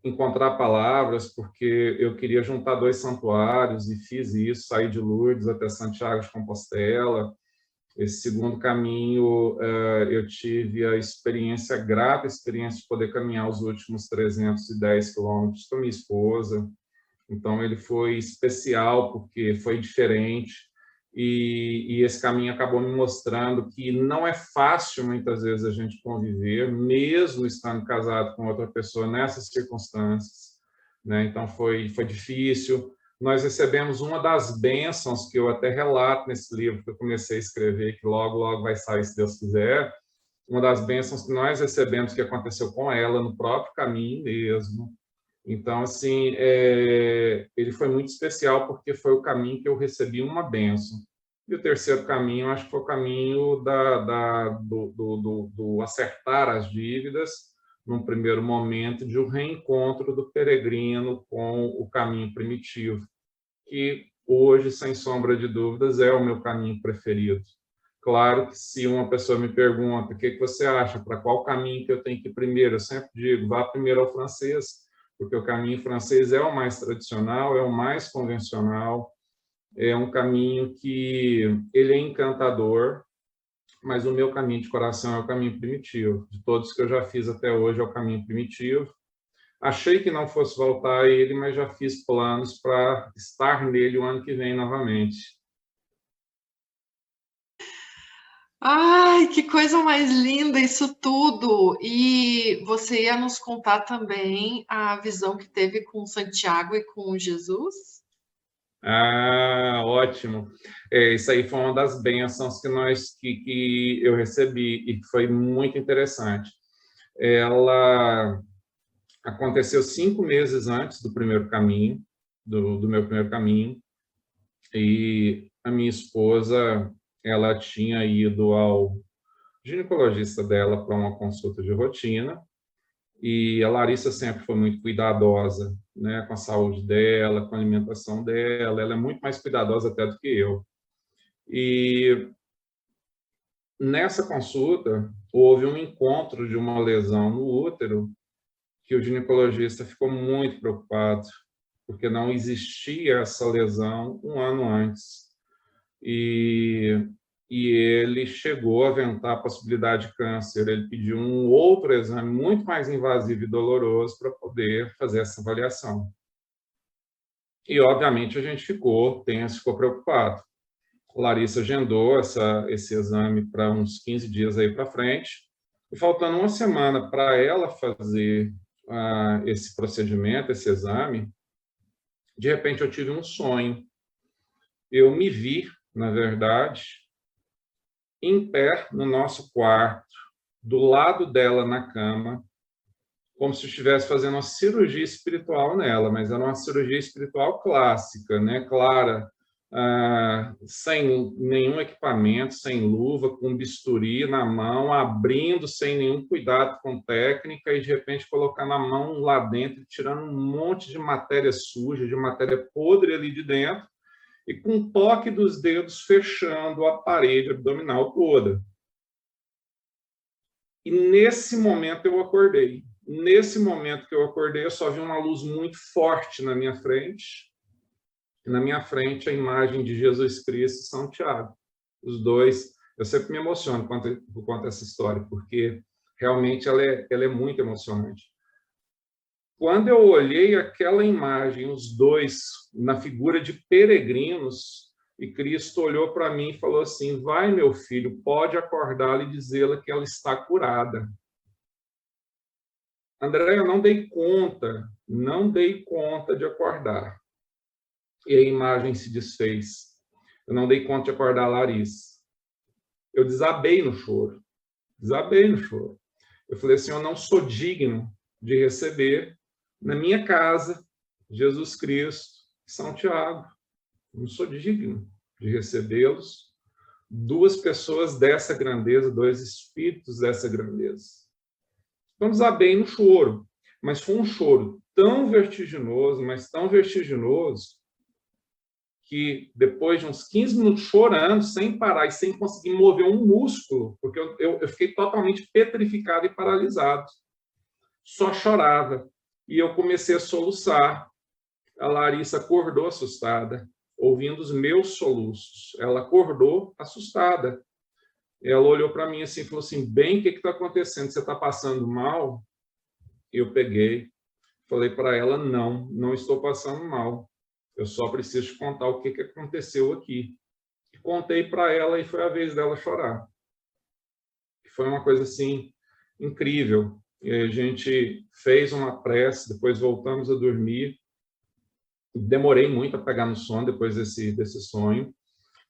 encontrar palavras, porque eu queria juntar 2 santuários e fiz isso, saí de Lourdes até Santiago de Compostela. Esse segundo caminho, eu tive a experiência, grata experiência de poder caminhar os últimos 310 quilômetros com a minha esposa. Então, ele foi especial porque foi diferente. E esse caminho acabou me mostrando que não é fácil, muitas vezes, a gente conviver, mesmo estando casado com outra pessoa nessas circunstâncias, né? Então, foi difícil. Nós recebemos uma das bênçãos que eu até relato nesse livro que eu comecei a escrever, que logo, logo vai sair, se Deus quiser. Uma das bênçãos que nós recebemos, que aconteceu com ela no próprio caminho mesmo. Então, assim, ele foi muito especial porque foi o caminho que eu recebi uma bênção. E o terceiro caminho, acho que foi o caminho do acertar as dívidas, num primeiro momento, de um reencontro do peregrino com o caminho primitivo, que hoje, sem sombra de dúvidas, é o meu caminho preferido. Claro que se uma pessoa me pergunta o que você acha, para qual caminho que eu tenho que ir primeiro, eu sempre digo, vá primeiro ao francês, porque o caminho francês é o mais tradicional, é o mais convencional, é um caminho que ele é encantador, mas o meu caminho de coração é o caminho primitivo. De todos que eu já fiz até hoje é o caminho primitivo. Achei que não fosse voltar a ele, mas já fiz planos para estar nele o ano que vem novamente. Ai, que coisa mais linda isso tudo! E você ia nos contar também a visão que teve com Santiago e com Jesus? Ah, ótimo. Isso aí foi uma das bênçãos que eu recebi e que foi muito interessante. Ela aconteceu 5 meses antes do primeiro caminho, do meu primeiro caminho, e a minha esposa, ela tinha ido ao ginecologista dela para uma consulta de rotina, e a Larissa sempre foi muito cuidadosa, né, com a saúde dela, com a alimentação dela, ela é muito mais cuidadosa até do que eu. E nessa consulta, houve um encontro de uma lesão no útero, que o ginecologista ficou muito preocupado, porque não existia essa lesão um ano antes. E ele chegou a aventar a possibilidade de câncer. Ele pediu um outro exame muito mais invasivo e doloroso para poder fazer essa avaliação. E, obviamente, a gente ficou tenso, ficou preocupado. A Larissa agendou esse exame para uns 15 dias aí para frente. E faltando uma semana para ela fazer esse procedimento, esse exame, de repente eu tive um sonho. Eu me vi, na verdade, em pé no nosso quarto, do lado dela na cama, como se estivesse fazendo uma cirurgia espiritual nela, mas era uma cirurgia espiritual clássica, né? Clara, sem nenhum equipamento, sem luva, com bisturi na mão, abrindo sem nenhum cuidado com técnica e, de repente, colocando a mão lá dentro, tirando um monte de matéria suja, de matéria podre ali de dentro, e com um toque dos dedos fechando a parede abdominal toda. E nesse momento eu acordei. Nesse momento que eu acordei, eu só vi uma luz muito forte na minha frente. E na minha frente, a imagem de Jesus Cristo e São Tiago. Os dois. Eu sempre me emociono por conta dessa história, porque realmente ela é muito emocionante. Quando eu olhei aquela imagem, os dois na figura de peregrinos, e Cristo olhou para mim e falou assim: vai, meu filho, pode acordá-la e dizê-la que ela está curada. André, eu não dei conta de acordar. E a imagem se desfez. Eu não dei conta de acordar a Larissa. Eu desabei no choro. Eu falei assim: eu não sou digno de receber na minha casa Jesus Cristo e São Tiago. Eu não sou digno de recebê-los. Duas pessoas dessa grandeza, dois espíritos dessa grandeza. Então, desabei no choro, mas foi um choro tão vertiginoso, mas tão vertiginoso, que depois de uns 15 minutos chorando, sem parar e sem conseguir mover um músculo, porque eu fiquei totalmente petrificado e paralisado, só chorava. E eu comecei a soluçar. A Larissa acordou assustada, ouvindo os meus soluços. Ela acordou assustada. Ela olhou para mim assim e falou assim: bem, o que está acontecendo? Você está passando mal? Eu peguei, falei para ela: não estou passando mal. Eu só preciso te contar o que aconteceu aqui. E contei para ela e foi a vez dela chorar. Foi uma coisa assim incrível. E a gente fez uma prece, depois voltamos a dormir. Demorei muito a pegar no sono depois desse sonho.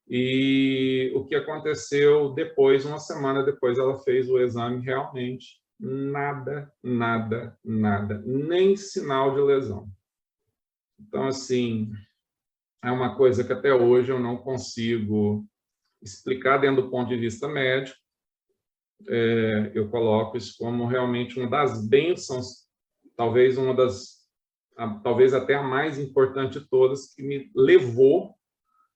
E o que aconteceu depois, uma semana depois, ela fez o exame, realmente nada, nem sinal de lesão. Então, assim, é uma coisa que até hoje eu não consigo explicar dentro do ponto de vista médico. Eu coloco isso como realmente uma das bênçãos, talvez talvez até a mais importante de todas, que me levou,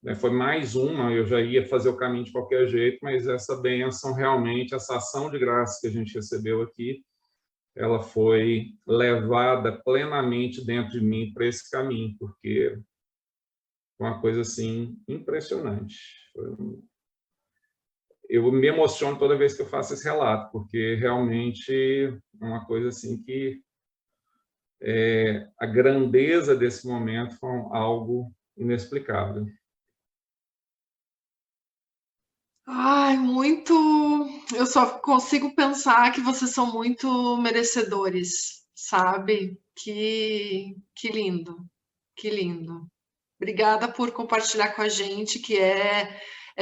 né, foi mais uma, eu já ia fazer o caminho de qualquer jeito, mas essa bênção realmente, essa ação de graça que a gente recebeu aqui, ela foi levada plenamente dentro de mim para esse caminho, porque foi uma coisa assim impressionante. Eu me emociono toda vez que eu faço esse relato, porque realmente é uma coisa assim que a grandeza desse momento foi algo inexplicável. Ai, muito. Eu só consigo pensar que vocês são muito merecedores, sabe? Que lindo, que lindo. Obrigada por compartilhar com a gente, que é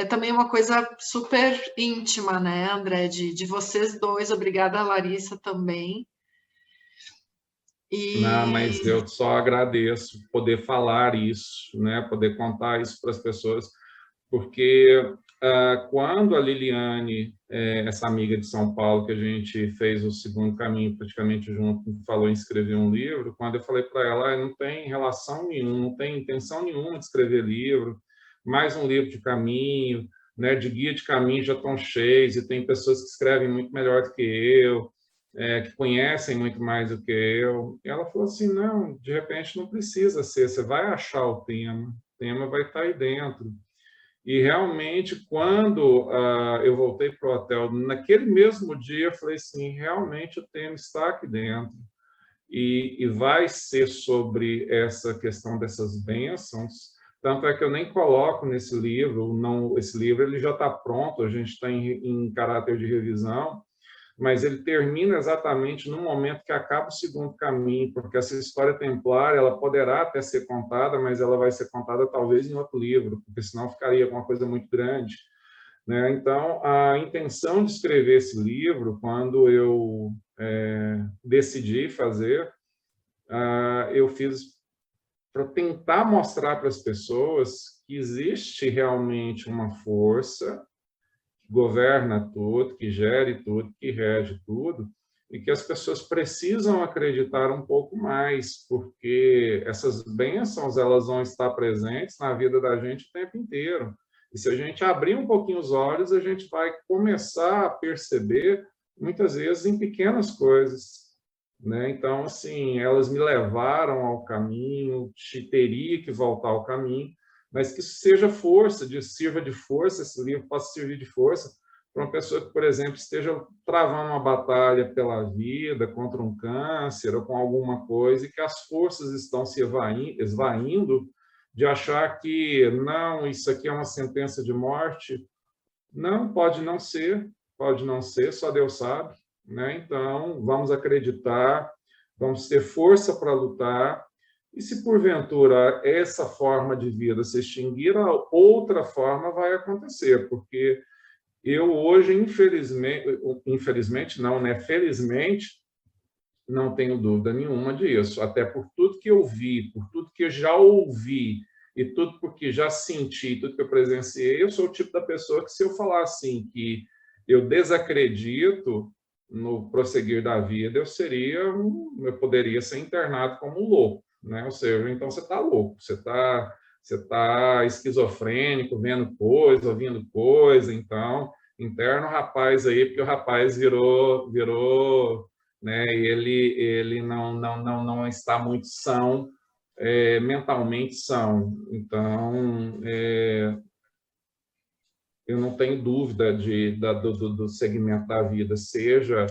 também uma coisa super íntima, né, André? De vocês dois. Obrigada, Larissa, também. Não, mas E eu só agradeço poder falar isso, né? Poder contar isso para as pessoas, porque quando a Liliane, essa amiga de São Paulo, que a gente fez o segundo caminho praticamente junto, falou em escrever um livro, quando eu falei para ela: não tem relação nenhuma, não tem intenção nenhuma de escrever livro, mais um livro de caminho, né, de guia de caminho já estão cheios, e tem pessoas que escrevem muito melhor do que eu, que conhecem muito mais do que eu. E ela falou assim: não, de repente não precisa ser, você vai achar o tema vai estar aí dentro. E realmente, quando eu voltei para o hotel, naquele mesmo dia, eu falei assim: realmente o tema está aqui dentro. E vai ser sobre essa questão dessas bênçãos. Tanto é que eu nem coloco nesse livro, não, esse livro ele já está pronto, a gente está em caráter de revisão, mas ele termina exatamente no momento que acaba o segundo caminho, porque essa história templária, ela poderá até ser contada, mas ela vai ser contada talvez em outro livro, porque senão ficaria uma coisa muito grande. né? Então, a intenção de escrever esse livro, quando eu decidi fazer, eu fiz para tentar mostrar para as pessoas que existe realmente uma força que governa tudo, que gere tudo, que rege tudo, e que as pessoas precisam acreditar um pouco mais, porque essas bênçãos elas vão estar presentes na vida da gente o tempo inteiro. E se a gente abrir um pouquinho os olhos, a gente vai começar a perceber, muitas vezes, em pequenas coisas, né? Então, assim, elas me levaram ao caminho, teria que voltar ao caminho, mas que isso seja força, sirva de força, esse livro possa servir de força para uma pessoa que, por exemplo, esteja travando uma batalha pela vida, contra um câncer ou com alguma coisa, e que as forças estão se esvaindo de achar que, não, isso aqui é uma sentença de morte. Não, pode não ser, só Deus sabe, né? Então, vamos acreditar, vamos ter força para lutar, e se porventura essa forma de vida se extinguir, a outra forma vai acontecer, porque eu hoje, infelizmente não, né? Felizmente, não tenho dúvida nenhuma disso, até por tudo que eu vi, por tudo que eu já ouvi, e tudo porque já senti, tudo que eu presenciei. Eu sou o tipo da pessoa que, se eu falar assim, que eu desacredito no prosseguir da vida, eu poderia ser internado como um louco, né? Ou seja, então você está louco, você tá esquizofrênico, vendo coisa, ouvindo coisa, então interna o rapaz aí, porque o rapaz virou, né? E ele não está muito são, mentalmente são. Então, eu não tenho dúvida do segmento da vida, seja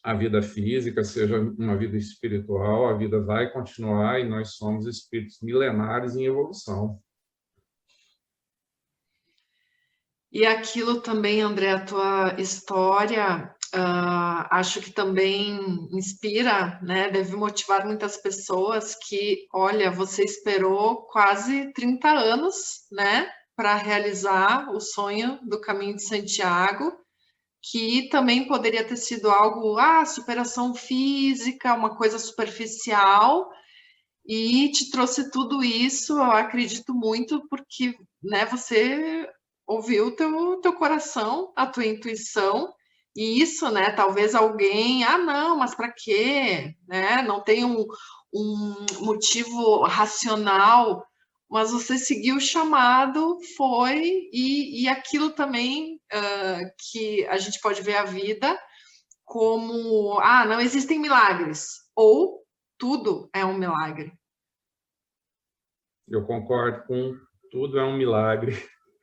a vida física, seja uma vida espiritual, a vida vai continuar e nós somos espíritos milenares em evolução. E aquilo também, André, a tua história, acho que também inspira, né? Deve motivar muitas pessoas que, olha, você esperou quase 30 anos, né, para realizar o sonho do Caminho de Santiago, que também poderia ter sido algo, superação física, uma coisa superficial, e te trouxe tudo isso, eu acredito muito, porque, né, você ouviu o teu coração, a tua intuição, e isso, né, talvez alguém, não, mas para quê? Né? Não tem um motivo racional, mas você seguiu o chamado, foi, e aquilo também, que a gente pode ver a vida como, não existem milagres, ou tudo é um milagre. Eu concordo com tudo, é um milagre.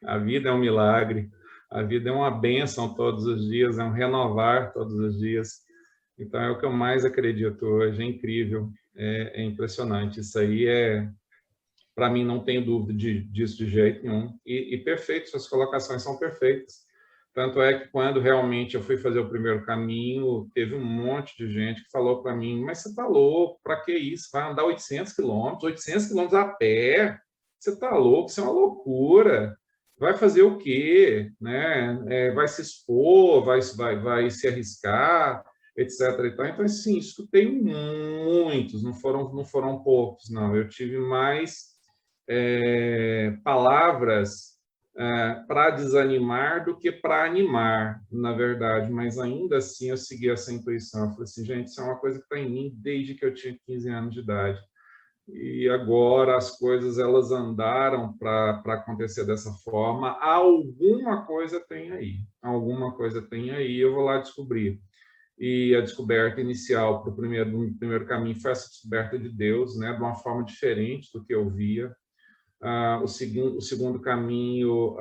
A vida é um milagre. A vida é uma bênção todos os dias, é um renovar todos os dias. Então, é o que eu mais acredito hoje. É incrível, é impressionante. Isso aí para mim, não tenho dúvida disso de jeito nenhum. E perfeito, suas colocações são perfeitas. Tanto é que, quando realmente eu fui fazer o primeiro caminho, teve um monte de gente que falou para mim: mas você está louco, para que isso? Vai andar 800 quilômetros a pé? Você está louco, isso é uma loucura. Vai fazer o quê? Né? Vai se expor, vai se arriscar, etc. Então, assim, escutei muitos, não foram poucos, não. Eu tive mais palavras para desanimar do que para animar, na verdade, mas ainda assim eu segui essa intuição. Eu falei assim: gente, isso é uma coisa que está em mim desde que eu tinha 15 anos de idade. E agora as coisas elas andaram para acontecer dessa forma. Alguma coisa tem aí, eu vou lá descobrir. E a descoberta inicial para o primeiro caminho foi essa descoberta de Deus, né, de uma forma diferente do que eu via. O segundo caminho,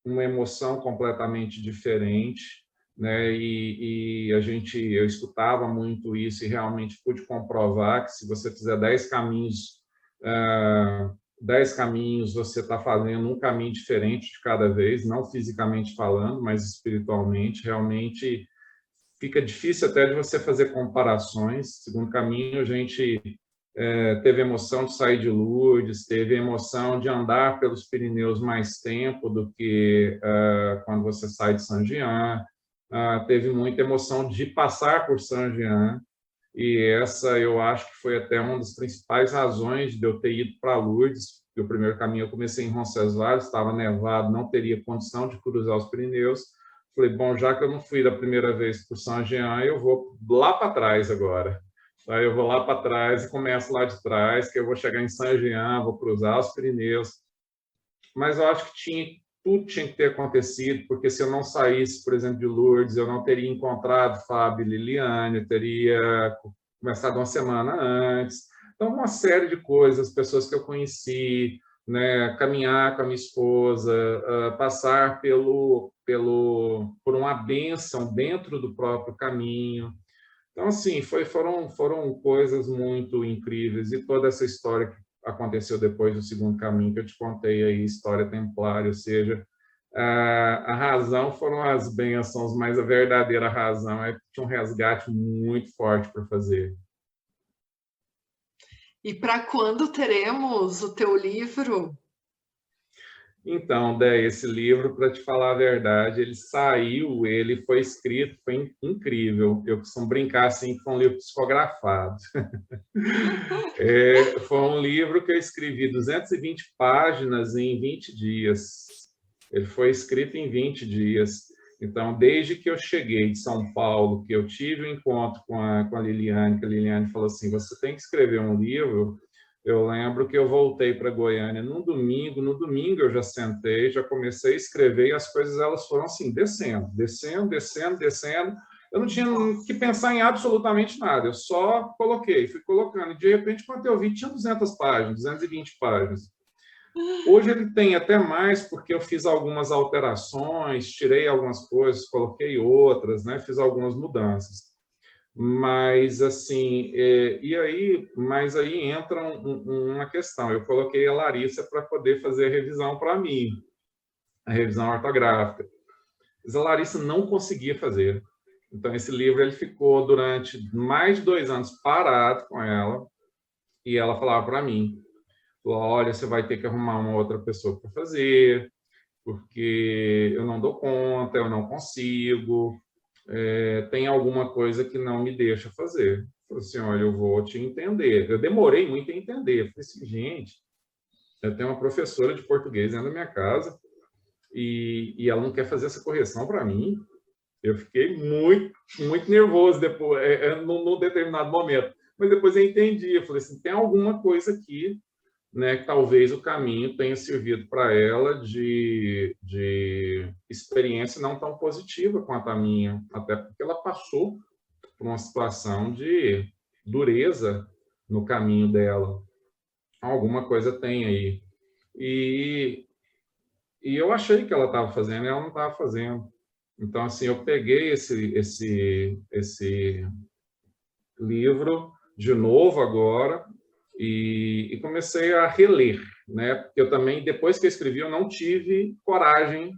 uma emoção completamente diferente, né? E eu escutava muito isso e realmente pude comprovar que, se você fizer 10 caminhos, 10 caminhos, você está fazendo um caminho diferente de cada vez, não fisicamente falando, mas espiritualmente. Realmente fica difícil até de você fazer comparações. Segundo caminho, a gente teve emoção de sair de Lourdes, teve emoção de andar pelos Pirineus mais tempo do que quando você sai de Saint-Jean, teve muita emoção de passar por Saint-Jean, e essa eu acho que foi até uma das principais razões de eu ter ido para Lourdes, porque o primeiro caminho eu comecei em Roncesvalles, estava nevado, não teria condição de cruzar os Pirineus. Falei, bom, já que eu não fui da primeira vez por Saint-Jean, eu vou lá para trás agora. Aí eu vou lá para trás e começo lá de trás, que eu vou chegar em Saint-Jean, vou cruzar os Pirineus. Mas eu acho que tudo tinha que ter acontecido, porque se eu não saísse, por exemplo, de Lourdes, eu não teria encontrado Fábio e Liliane, eu teria começado uma semana antes. Então, uma série de coisas, pessoas que eu conheci, né, caminhar com a minha esposa, passar por uma bênção dentro do próprio caminho. Então, assim, foram coisas muito incríveis. E toda essa história que aconteceu depois do segundo caminho, que eu te contei aí, história templária, ou seja, a razão foram as bênçãos, mas a verdadeira razão é que tinha um resgate muito forte para fazer. E para quando teremos o teu livro? Então, Dé, esse livro, para te falar a verdade, ele foi escrito, foi incrível. Eu costumo brincar assim que foi um livro psicografado. Foi um livro que eu escrevi 220 páginas em 20 dias. Ele foi escrito em 20 dias. Então, desde que eu cheguei de São Paulo, que eu tive um encontro com a Liliane, que a Liliane falou assim, você tem que escrever um livro. Eu lembro que eu voltei para Goiânia no domingo eu já sentei, já comecei a escrever e as coisas elas foram assim, descendo. Eu não tinha que pensar em absolutamente nada, eu só fui colocando. E de repente, quando eu vi, tinha 200 páginas, 220 páginas. Hoje ele tem até mais, porque eu fiz algumas alterações, tirei algumas coisas, coloquei outras, né? Fiz algumas mudanças. Mas assim, mas aí entra uma questão. Eu coloquei a Larissa para poder fazer a revisão para mim, a revisão ortográfica. Mas a Larissa não conseguia fazer. Então esse livro ele ficou durante mais de 2 anos parado com ela, e ela falava para mim, olha, você vai ter que arrumar uma outra pessoa para fazer, porque eu não dou conta, eu não consigo. Tem alguma coisa que não me deixa fazer. Eu falei assim, olha, eu vou te entender. Eu demorei muito a entender. Eu falei assim, gente, eu tenho uma professora de português dentro da minha casa e ela não quer fazer essa correção para mim. Eu fiquei muito, muito nervoso depois, num determinado momento. Mas depois eu entendi. Eu falei assim, tem alguma coisa aqui, né, que talvez o caminho tenha servido para ela de experiência não tão positiva quanto a minha, até porque ela passou por uma situação de dureza no caminho dela. Alguma coisa tem aí. E eu achei que ela estava fazendo e ela não estava fazendo. Então, assim, eu peguei esse livro de novo agora, e comecei a reler, né? Porque eu também, depois que eu escrevi, eu não tive coragem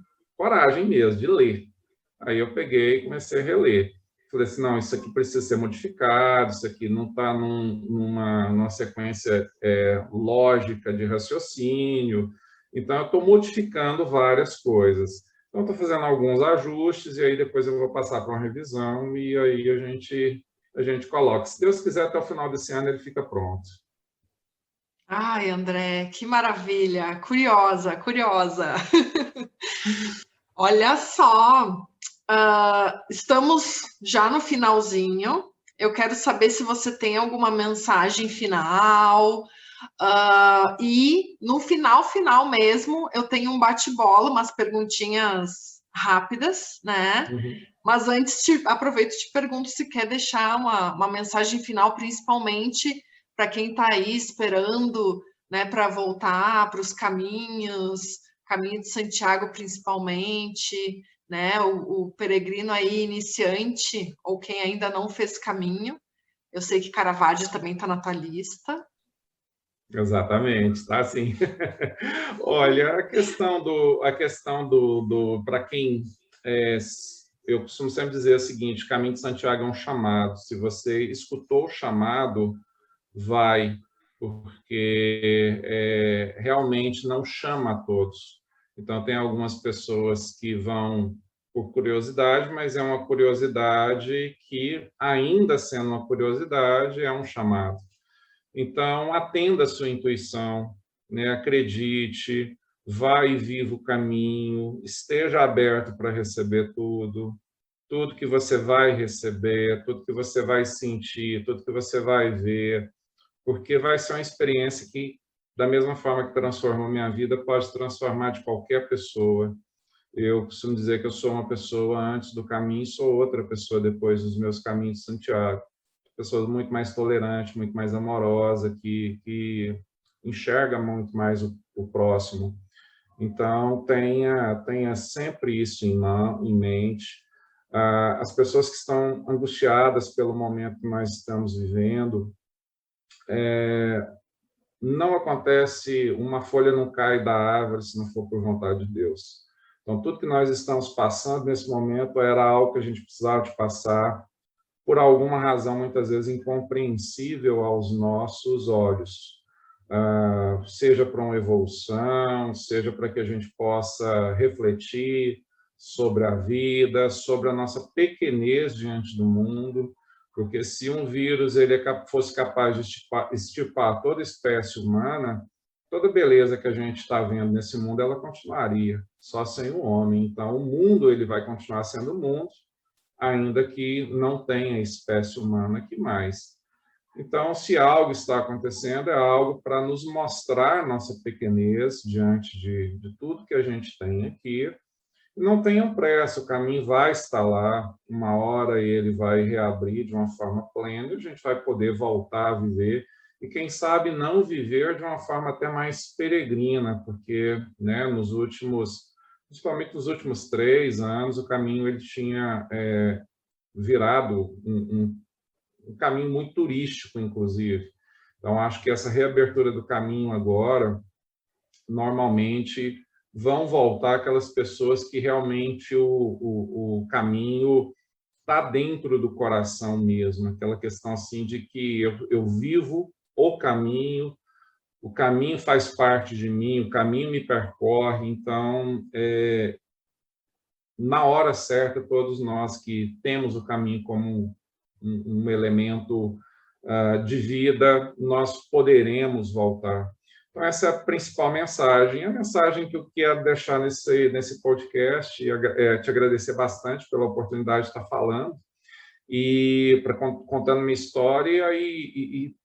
mesmo de ler. Aí eu peguei e comecei a reler. Falei assim, não, isso aqui precisa ser modificado, isso aqui não está numa sequência lógica de raciocínio. Então, eu estou modificando várias coisas. Então, estou fazendo alguns ajustes, e aí depois eu vou passar para uma revisão, e aí a gente coloca. Se Deus quiser, até o final desse ano ele fica pronto. Ai, André, que maravilha! Curiosa, curiosa. Olha só, estamos já no finalzinho. Eu quero saber se você tem alguma mensagem final. E no final mesmo, eu tenho um bate-bola, umas perguntinhas rápidas, né? Uhum. Mas antes, aproveito e te pergunto se quer deixar uma mensagem final, principalmente para quem está aí esperando, né, para voltar para os caminhos, caminho de Santiago principalmente, né, o peregrino aí iniciante, ou quem ainda não fez caminho. Eu sei que Caravaggio também está na tua lista. Exatamente, tá assim. Olha, a questão do para quem eu costumo sempre dizer o seguinte: Caminho de Santiago é um chamado. Se você escutou o chamado, vai, porque realmente não chama a todos. Então, tem algumas pessoas que vão por curiosidade, mas é uma curiosidade que, ainda sendo uma curiosidade, é um chamado. Então, atenda a sua intuição, né? Acredite, vá e viva o caminho, esteja aberto para receber tudo, tudo que você vai receber, tudo que você vai sentir, tudo que você vai ver, porque vai ser uma experiência que, da mesma forma que transformou minha vida, pode transformar de qualquer pessoa. Eu costumo dizer que eu sou uma pessoa antes do caminho e sou outra pessoa depois dos meus caminhos de Santiago. Pessoa muito mais tolerante, muito mais amorosa, que enxerga muito mais o próximo. Então, tenha sempre isso em mente. As pessoas que estão angustiadas pelo momento que nós estamos vivendo, não acontece, uma folha não cai da árvore se não for por vontade de Deus. Então, tudo que nós estamos passando nesse momento era algo que a gente precisava de passar, por alguma razão, muitas vezes incompreensível aos nossos olhos. Seja para uma evolução, seja para que a gente possa refletir sobre a vida, sobre a nossa pequenez diante do mundo, porque se um vírus fosse capaz de extirpar toda a espécie humana, toda a beleza que a gente está vendo nesse mundo, ela continuaria, só sem o homem. Então, o mundo ele vai continuar sendo o mundo, ainda que não tenha espécie humana aqui mais. Então, se algo está acontecendo, é algo para nos mostrar nossa pequenez diante de tudo que a gente tem aqui. Não tenham pressa, o caminho vai estar lá, uma hora ele vai reabrir de uma forma plena e a gente vai poder voltar a viver e, quem sabe, não viver de uma forma até mais peregrina, porque, né, principalmente nos últimos 3 anos, o caminho ele tinha virado um caminho muito turístico, inclusive. Então, acho que essa reabertura do caminho agora, normalmente, vão voltar aquelas pessoas que realmente o caminho está dentro do coração mesmo, aquela questão assim de que eu vivo o caminho faz parte de mim, o caminho me percorre, então, na hora certa, todos nós que temos o caminho como um elemento de vida, nós poderemos voltar. Então, essa é a principal mensagem. A mensagem que eu quero deixar nesse podcast é te agradecer bastante pela oportunidade de estar falando e contando minha história e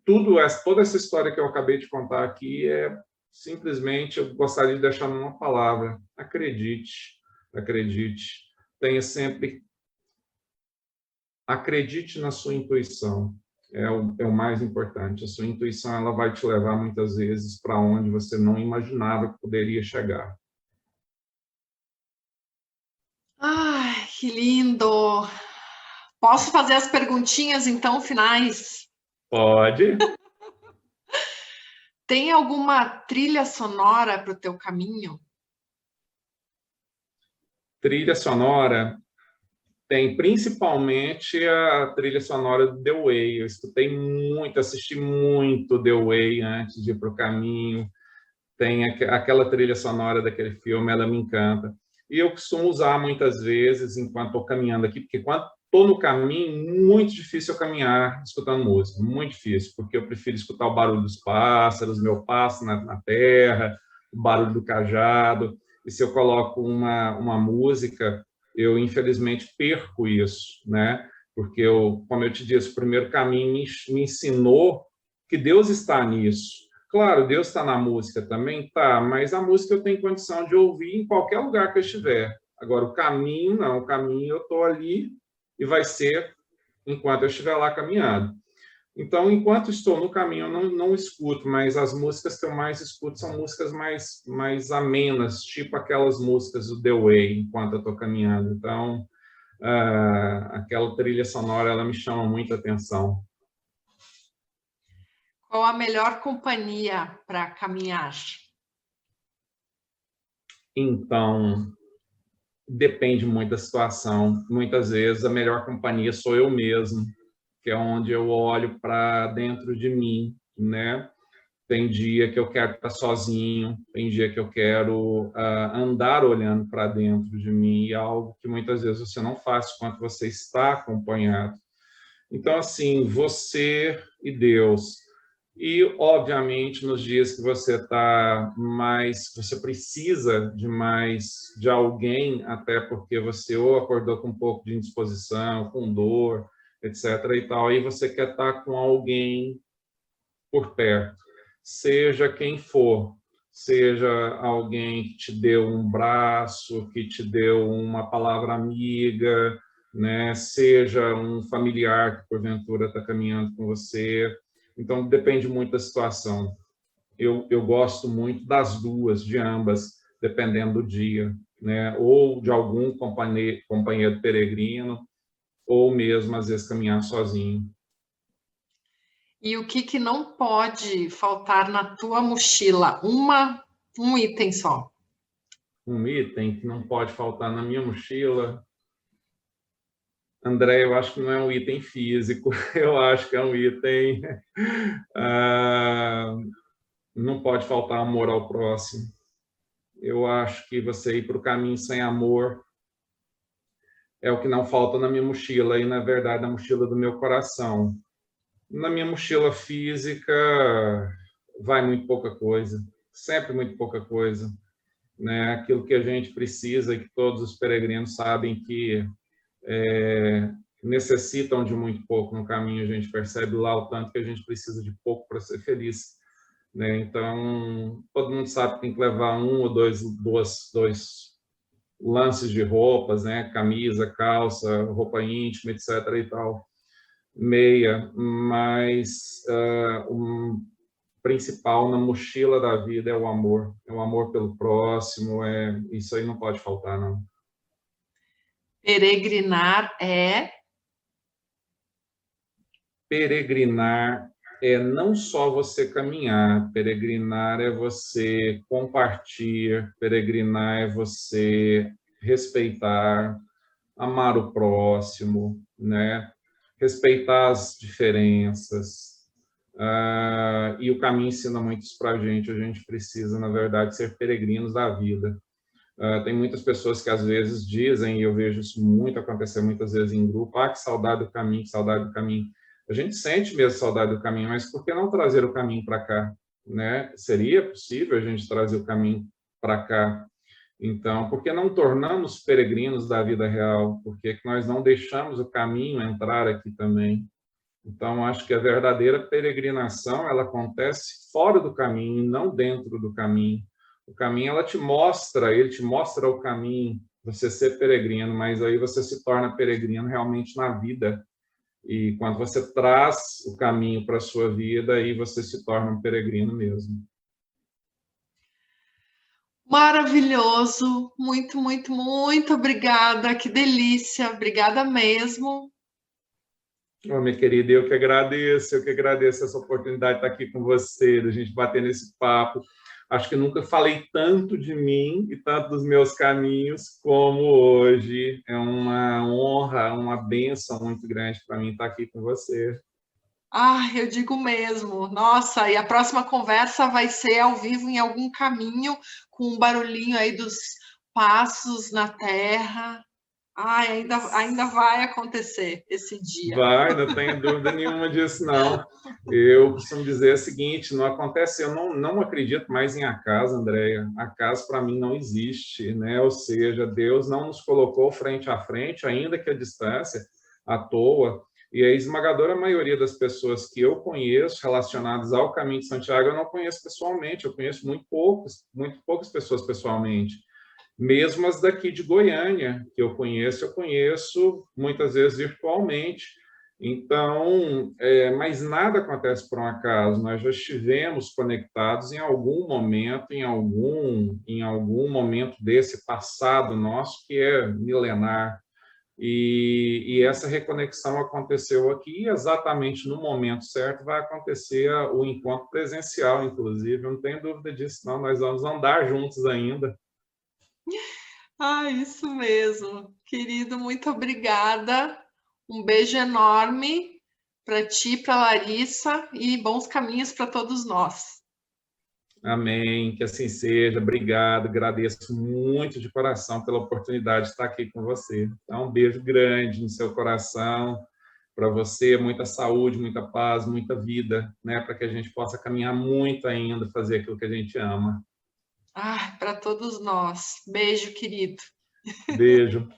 toda essa história que eu acabei de contar aqui simplesmente, eu gostaria de deixar numa palavra: acredite, acredite. Tenha sempre acredite na sua intuição, é o mais importante. A sua intuição ela vai te levar muitas vezes para onde você não imaginava que poderia chegar. Ai, que lindo! Posso fazer as perguntinhas, então, finais? Pode. Tem alguma trilha sonora para o teu caminho? Trilha sonora, tem principalmente a trilha sonora do The Way. Eu escutei muito, assisti muito The Way antes de ir para o caminho. Tem aquela trilha sonora daquele filme, ela me encanta. E eu costumo usar muitas vezes enquanto estou caminhando aqui, porque quando estou no caminho, muito difícil eu caminhar escutando música, muito difícil, porque eu prefiro escutar o barulho dos pássaros, meu passo na terra, o barulho do cajado. E se eu coloco uma música, eu infelizmente perco isso, né? Porque como eu te disse, o primeiro caminho me ensinou que Deus está nisso. Claro, Deus está na música também, tá, mas a música eu tenho condição de ouvir em qualquer lugar que eu estiver. Agora, o caminho, não, o caminho eu estou ali e vai ser enquanto eu estiver lá caminhando. Então, enquanto estou no caminho, eu não escuto, mas as músicas que eu mais escuto são músicas mais amenas, tipo aquelas músicas do The Way, enquanto eu estou caminhando. Então, aquela trilha sonora, ela me chama muita atenção. Qual a melhor companhia para caminhar? Então, depende muito da situação. Muitas vezes, a melhor companhia sou eu mesmo. que é onde eu olho para dentro de mim, né? Tem dia que eu quero estar sozinho, tem dia que eu quero andar olhando para dentro de mim, e algo que muitas vezes você não faz quando você está acompanhado. Então, assim, você e Deus. E, obviamente, nos dias que você está mais, você precisa de mais de alguém, até porque você ou acordou com um pouco de indisposição, com dor, etc. e tal, aí você quer estar com alguém por perto, seja quem for, seja alguém que te deu um braço, que te deu uma palavra amiga, né? Seja um familiar que porventura está caminhando com você. Então, depende muito da situação. Eu gosto muito das duas, de ambas, dependendo do dia, né? Ou de algum companheiro peregrino, ou mesmo, às vezes, caminhar sozinho. E o que não pode faltar na tua mochila? Um item só. Um item que não pode faltar na minha mochila, André, eu acho que não é um item físico, eu acho que é um item... não pode faltar amor ao próximo. Eu acho que você ir para o caminho sem amor é o que não falta na minha mochila, e, na verdade, na mochila do meu coração. Na minha mochila física, vai muito pouca coisa, sempre muito pouca coisa, né? Aquilo que a gente precisa, e que todos os peregrinos sabem que necessitam de muito pouco no caminho, a gente percebe lá o tanto que a gente precisa de pouco para ser feliz, né? Então, todo mundo sabe que tem que levar um ou dois lances de roupas, né? Camisa, calça, roupa íntima, etc. e tal, meia, mas o principal na mochila da vida é o amor pelo próximo, isso aí não pode faltar, não. Peregrinar é... Peregrinar é não só você caminhar, peregrinar é você compartilhar, peregrinar é você respeitar, amar o próximo, né? Respeitar as diferenças. E o caminho ensina muito isso para a gente precisa, na verdade, ser peregrinos da vida. Tem muitas pessoas que às vezes dizem, e eu vejo isso muito acontecer muitas vezes em grupo, que saudade do caminho, que saudade do caminho. A gente sente mesmo saudade do caminho, mas por que não trazer o caminho para cá, né? Seria possível a gente trazer o caminho para cá. Então, por que não tornamos peregrinos da vida real? Por que nós não deixamos o caminho entrar aqui também? Então, acho que a verdadeira peregrinação, ela acontece fora do caminho, não dentro do caminho. O caminho, ele te mostra o caminho, você ser peregrino, mas aí você se torna peregrino realmente na vida. E quando você traz o caminho para a sua vida, aí você se torna um peregrino mesmo. Maravilhoso, muito, muito, muito obrigada, que delícia, obrigada mesmo. Minha querida, eu que agradeço essa oportunidade de estar aqui com você, da gente bater nesse papo. Acho que nunca falei tanto de mim e tanto dos meus caminhos como hoje. É uma honra, uma bênção muito grande para mim estar aqui com você. Eu digo mesmo. Nossa, e a próxima conversa vai ser ao vivo em algum caminho, com um barulhinho aí dos passos na terra. Ainda vai acontecer esse dia. Vai, não tenho dúvida nenhuma disso, não. Eu costumo dizer o seguinte, não acontece, eu não acredito mais em acaso, Andréia. Acaso, para mim, não existe, né? Ou seja, Deus não nos colocou frente a frente, ainda que a distância, à toa. E a esmagadora maioria das pessoas que eu conheço relacionadas ao Caminho de Santiago, eu não conheço pessoalmente, eu conheço muito poucas pessoas pessoalmente. Mesmo as daqui de Goiânia, que eu conheço muitas vezes virtualmente. Então, mas nada acontece por um acaso, nós já estivemos conectados em algum momento, em algum momento desse passado nosso, que é milenar. E essa reconexão aconteceu aqui, e exatamente no momento certo vai acontecer o encontro presencial, inclusive, eu não tenho dúvida disso, não, nós vamos andar juntos ainda. Isso mesmo. Querido, muito obrigada. Um beijo enorme. para ti, para Larissa, e bons caminhos para todos nós. Amém, que assim seja. Obrigado, agradeço muito de coração pela oportunidade de estar aqui com você. Então, um beijo grande no seu coração, para você, muita saúde, muita paz, muita vida, né, para que a gente possa caminhar muito ainda, fazer aquilo que a gente ama. Para todos nós. Beijo, querido. Beijo.